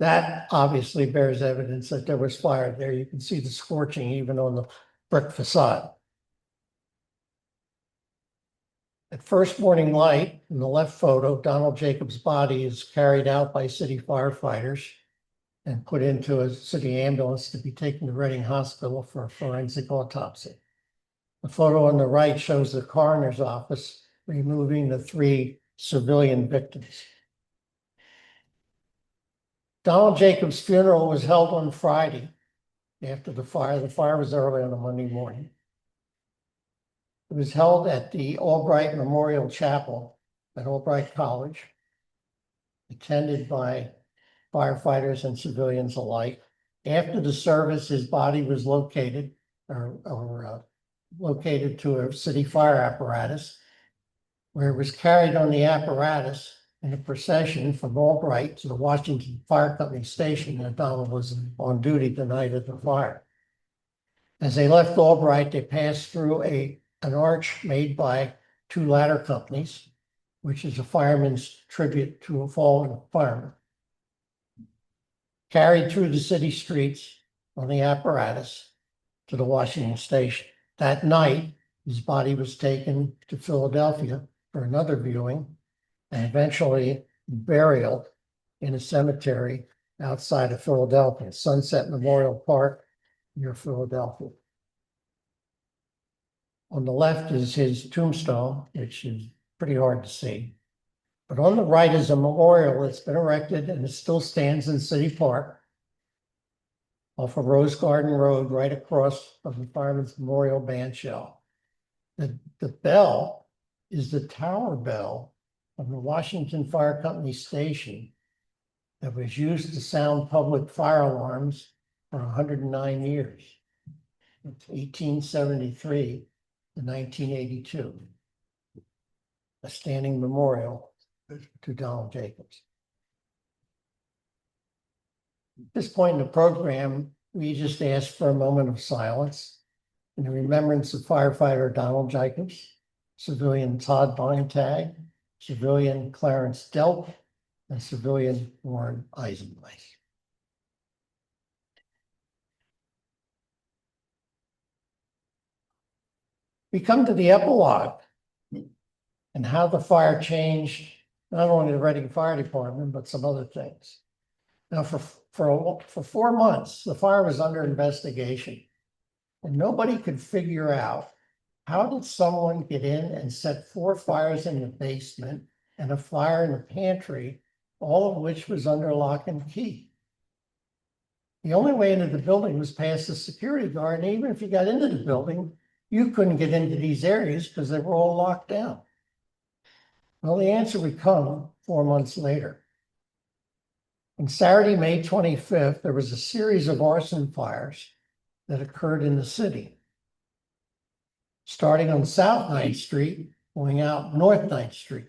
That obviously bears evidence that there was fire there. You can see the scorching even on the brick facade. At first morning light, in the left photo, Donald Jacobs' body is carried out by city firefighters and put into a city ambulance to be taken to Reading Hospital for a forensic autopsy. The photo on the right shows the coroner's office removing the 3 civilian victims. Donald Jacobs' funeral was held on Friday after the fire. The fire was early on a Monday morning. It was held at the Albright Memorial Chapel at Albright College, attended by firefighters and civilians alike. After the service, his body was located located to a city fire apparatus, where it was carried on the apparatus in a procession from Albright to the Washington Fire Company station that Donald was on duty the night of the fire. As they left Albright, they passed through an arch made by 2 ladder companies, which is a fireman's tribute to a fallen fireman. Carried through the city streets on the apparatus to the Washington station. That night, his body was taken to Philadelphia for another viewing and eventually burial in a cemetery outside of Philadelphia, Sunset Memorial Park near Philadelphia. On the left is his tombstone, which is pretty hard to see. But on the right is a memorial that's been erected and it still stands in City Park off of Rose Garden Road, right across from the Fireman's Memorial Band Shell. The bell is the tower bell of the Washington Fire Company station that was used to sound public fire alarms for 109 years. It's 1873 to 1982. A standing memorial to Donald Jacobs. At this point in the program, we just asked for a moment of silence in remembrance of firefighter Donald Jacobs, civilian Todd Bontag, civilian Clarence Delp, and civilian Warren Eisenweiss. We come to the epilogue and how the fire changed not only the Reading Fire Department, but some other things. Now, for 4 months, the fire was under investigation, and nobody could figure out how did someone get in and set 4 fires in the basement and a fire in the pantry, all of which was under lock and key. The only way into the building was past the security guard, and even if you got into the building, you couldn't get into these areas because they were all locked down. Well, the answer would come 4 months later. On Saturday, May 25th, there was a series of arson fires that occurred in the city. Starting on South 9th Street, going out North 9th Street.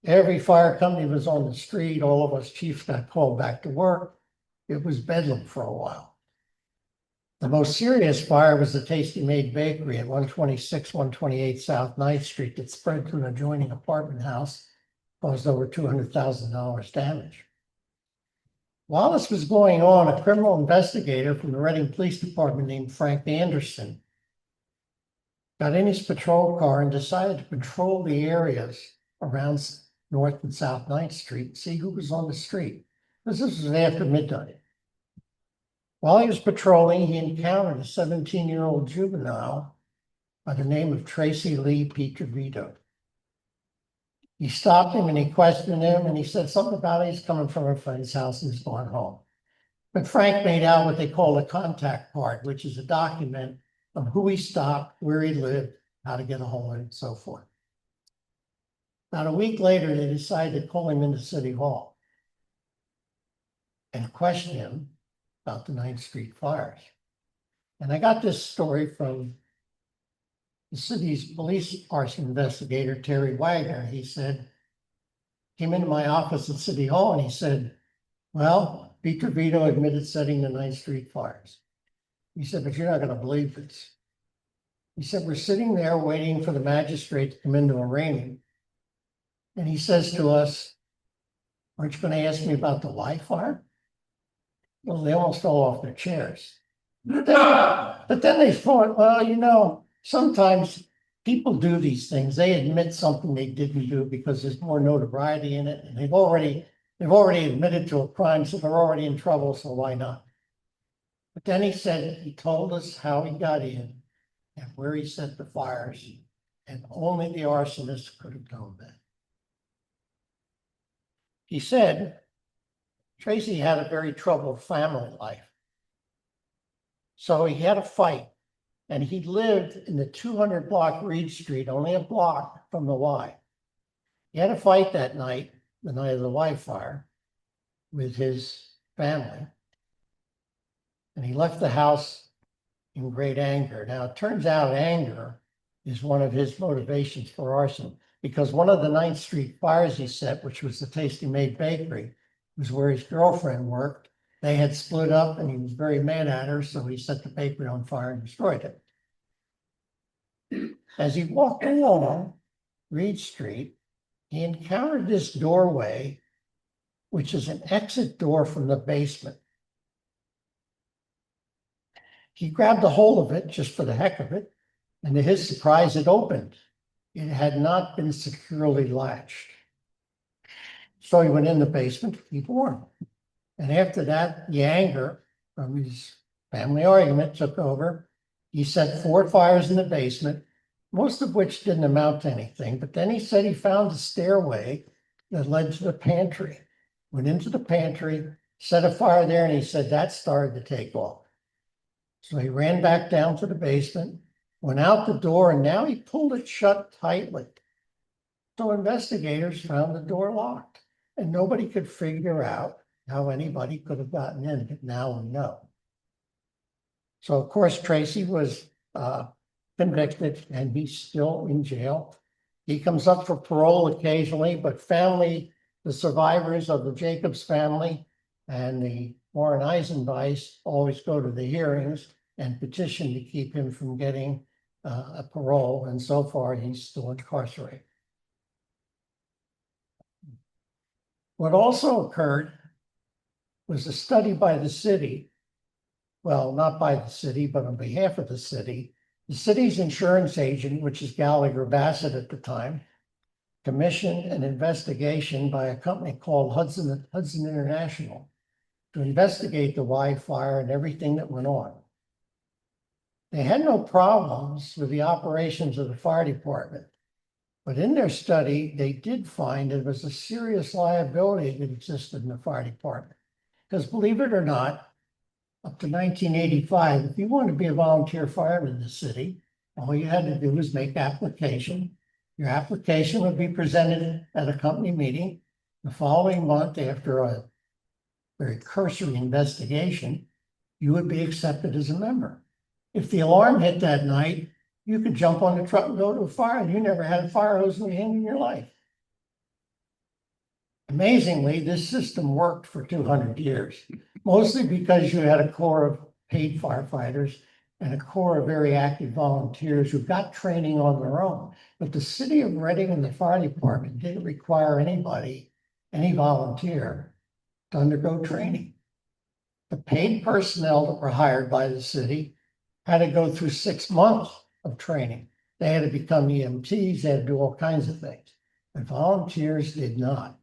Every fire company was on the street. All of us chiefs got called back to work. It was bedlam for a while. The most serious fire was the Tasty Made Bakery at 126, 128 South 9th Street that spread to an adjoining apartment house, caused over $200,000 damage. While this was going on, a criminal investigator from the Reading Police Department named Frank Anderson got in his patrol car and decided to patrol the areas around North and South 9th Street and see who was on the street, because this was after midnight. While he was patrolling, he encountered a 17-year-old juvenile by the name of Tracy Lee Pietrovito. He stopped him and he questioned him, and he said something about he's coming from a friend's house and he's going home. But Frank made out what they call a contact card, which is a document of who he stopped, where he lived, how to get a hold of him, and so forth. About a week later, they decided to call him into City Hall and question him about the 9th Street fires. And I got this story from the city's police arson investigator, Terry Wagner. He said, came into my office at City Hall and he said, well, Pete Vito admitted setting the 9th Street fires. He said, but you're not gonna believe this. He said, we're sitting there waiting for the magistrate to come into arraignment. And he says to us, aren't you gonna ask me about the Y fire? Well, they almost fell off their chairs. But then they thought, well, you know, sometimes people do these things. They admit something they didn't do because there's more notoriety in it. And they've already admitted to a crime, so they're already in trouble, so why not? But then he said, he told us how he got in and where he set the fires, and only the arsonist could have done that. He said, Tracy had a very troubled family life. So he had a fight, and he lived in the 200 block Reed Street, only a block from the Y. He had a fight that night, the night of the Y fire, with his family. And he left the house in great anger. Now, it turns out anger is one of his motivations for arson, because one of the 9th Street fires he set, which was the Tasty Made Bakery, was where his girlfriend worked. They had split up and he was very mad at her, so he set the bakery on fire and destroyed it. As he walked along Reed Street, he encountered this doorway, which is an exit door from the basement. He grabbed a hold of it just for the heck of it, and to his surprise, it opened. It had not been securely latched. So he went in the basement to keep warm. And after that, the anger from his family argument took over. He set 4 fires in the basement, most of which didn't amount to anything. But then he said he found a stairway that led to the pantry. Went into the pantry, set a fire there, and he said that started to take off. So he ran back down to the basement, went out the door, and now he pulled it shut tightly. So investigators found the door locked, and nobody could figure out how anybody could have gotten in, but now we know. So of course, Tracy was convicted and he's still in jail. He comes up for parole occasionally, but the survivors of the Jacobs family and the Warren Eisenbeis always go to the hearings and petition to keep him from getting a parole. And so far, he's still incarcerated. What also occurred was a study by the city. Well, not by the city, but on behalf of the city. The city's insurance agent, which is Gallagher Bassett at the time, commissioned an investigation by a company called Hudson International to investigate the Y fire and everything that went on. They had no problems with the operations of the fire department, but in their study, they did find there was a serious liability that existed in the fire department. Because believe it or not, up to 1985, if you wanted to be a volunteer fireman in the city, all you had to do was make application. Your application would be presented at a company meeting. The following month, after a very cursory investigation, you would be accepted as a member. If the alarm hit that night, you could jump on the truck and go to a fire, and you never had a fire hose in your hand in your life. Amazingly, this system worked for 200 years, mostly because you had a corps of paid firefighters and a corps of very active volunteers who got training on their own. But the city of Reading and the fire department didn't require anybody, any volunteer, to undergo training. The paid personnel that were hired by the city had to go through 6 months of training. They had to become EMTs, they had to do all kinds of things. But volunteers did not.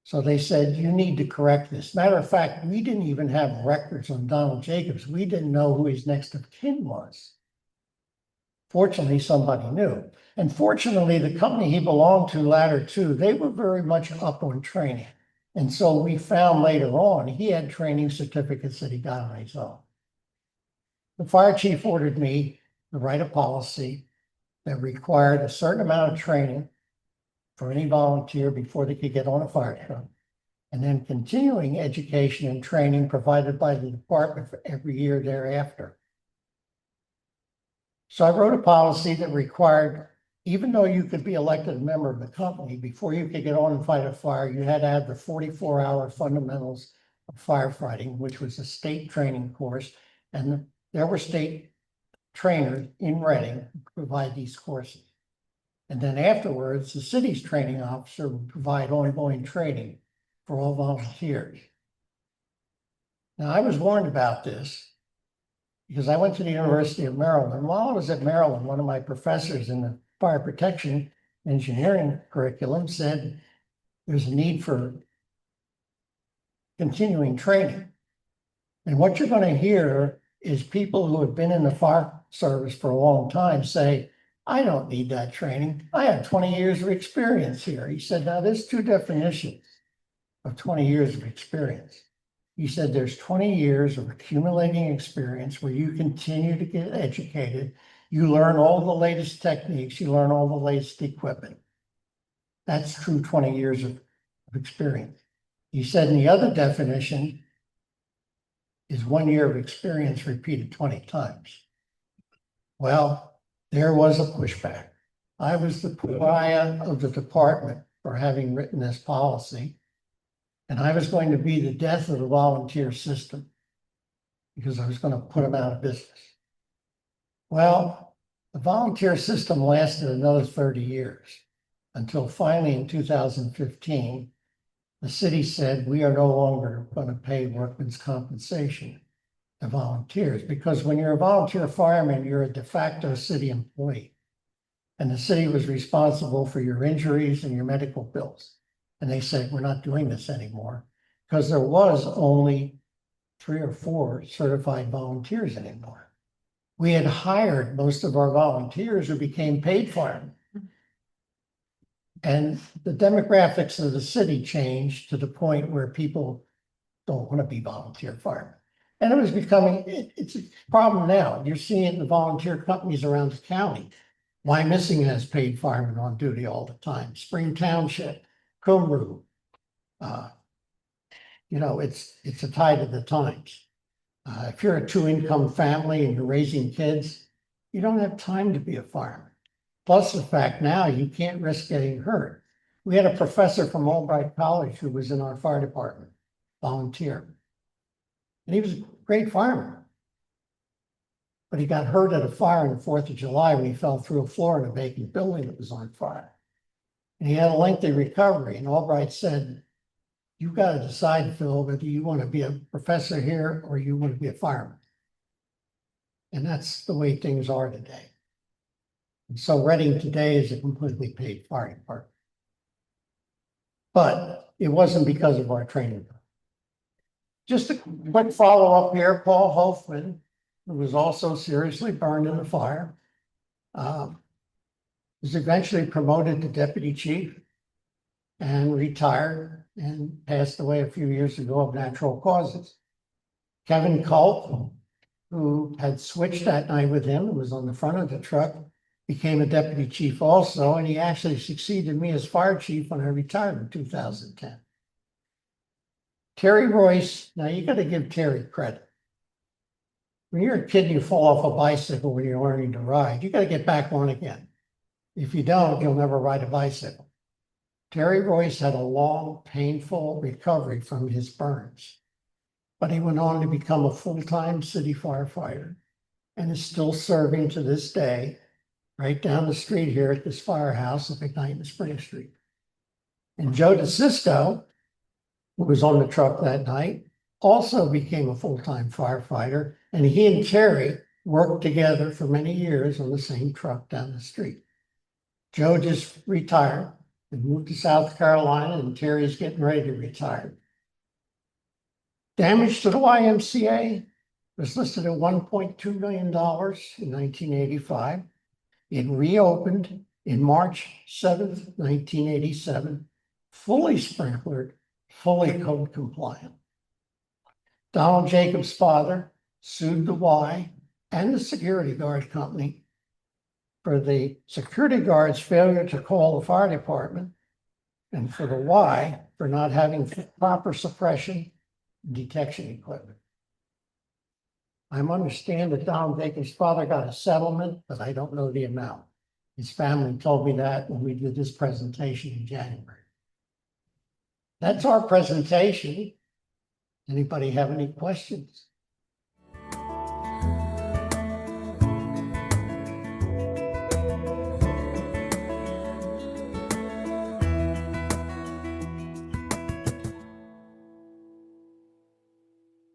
So they said, you need to correct this. Matter of fact, we didn't even have records on Donald Jacobs. We didn't know who his next of kin was. Fortunately, somebody knew. And fortunately, the company he belonged to, Ladder 2, they were very much up on training. And so we found later on, he had training certificates that he got on his own. The fire chief ordered me to write a policy that required a certain amount of training for any volunteer before they could get on a fire truck, and then continuing education and training provided by the department for every year thereafter. So I wrote a policy that required even though you could be elected a member of the company, before you could get on and fight a fire, you had to have the 44-hour fundamentals of firefighting, which was a state training course. And there were state trainers in Reading who provide these courses. And then afterwards, the city's training officer would provide ongoing training for all volunteers. Now, I was warned about this because I went to the University of Maryland. While I was at Maryland, one of my professors in the fire protection engineering curriculum said there's a need for continuing training. And what you're going to hear is people who have been in the fire service for a long time say, I don't need that training. I have 20 years of experience here. He said, now there's two definitions of 20 years of experience. He said there's 20 years of accumulating experience where you continue to get educated. You learn all the latest techniques. You learn all the latest equipment. That's true 20 years of experience. He said, and the other definition is 1 year of experience repeated 20 times. Well, there was a pushback. I was the pariah of the department for having written this policy. And I was going to be the death of the volunteer system because I was going to put them out of business. Well, the volunteer system lasted another 30 years until finally in 2015, the city said, we are no longer going to pay workman's compensation to volunteers because when you're a volunteer fireman, you're a de facto city employee. And the city was responsible for your injuries and your medical bills. And they said, we're not doing this anymore because there was only 3 or 4 certified volunteers anymore. We had hired most of our volunteers who became paid firemen. And the demographics of the city changed to the point where people don't want to be volunteer firemen. And it was becoming, it's a problem now. You're seeing the volunteer companies around the county. YMCA has paid firemen on duty all the time. Spring Township, Cumru. You know, it's a tide of the times. If you're a 2-income family and you're raising kids, you don't have time to be a fireman. Plus the fact now you can't risk getting hurt. We had a professor from Albright College who was in our fire department, volunteer. And he was a great fireman. But he got hurt at a fire on the 4th of July when he fell through a floor in a vacant building that was on fire. And he had a lengthy recovery. And Albright said, you've got to decide, Phil, whether you want to be a professor here or you want to be a fireman. And that's the way things are today. And so Reading today is a completely paid fire department. But it wasn't because of our training. Just a quick follow-up here, Paul Hoffman, who was also seriously burned in the fire, was eventually promoted to deputy chief and retired and passed away a few years ago of natural causes. Kevin Culp, who had switched that night with him and was on the front of the truck, became a deputy chief also, and he actually succeeded me as fire chief when I retired in 2010. Terry Royce, now you got to give Terry credit. When you're a kid and you fall off a bicycle when you're learning to ride, you got to get back on again. If you don't, you'll never ride a bicycle. Terry Royce had a long, painful recovery from his burns, but he went on to become a full-time city firefighter and is still serving to this day right down the street here at this firehouse at McKnight and Spring Street. And Joe DeSisto, who was on the truck that night, also became a full-time firefighter, and he and Terry worked together for many years on the same truck down the street. Joe just retired and moved to South Carolina, and Terry's getting ready to retire. Damage to the YMCA was listed at $1.2 million in 1985. It reopened in March 7th, 1987, fully sprinklered, fully code compliant. Donald Jacobs' father sued the Y and the security guard company for the security guard's failure to call the fire department and for the Y for not having proper suppression and detection equipment. I understand that Donald Jacobs' father got a settlement, but I don't know the amount. His family told me that when we did this presentation in January. That's our presentation. Anybody have any questions?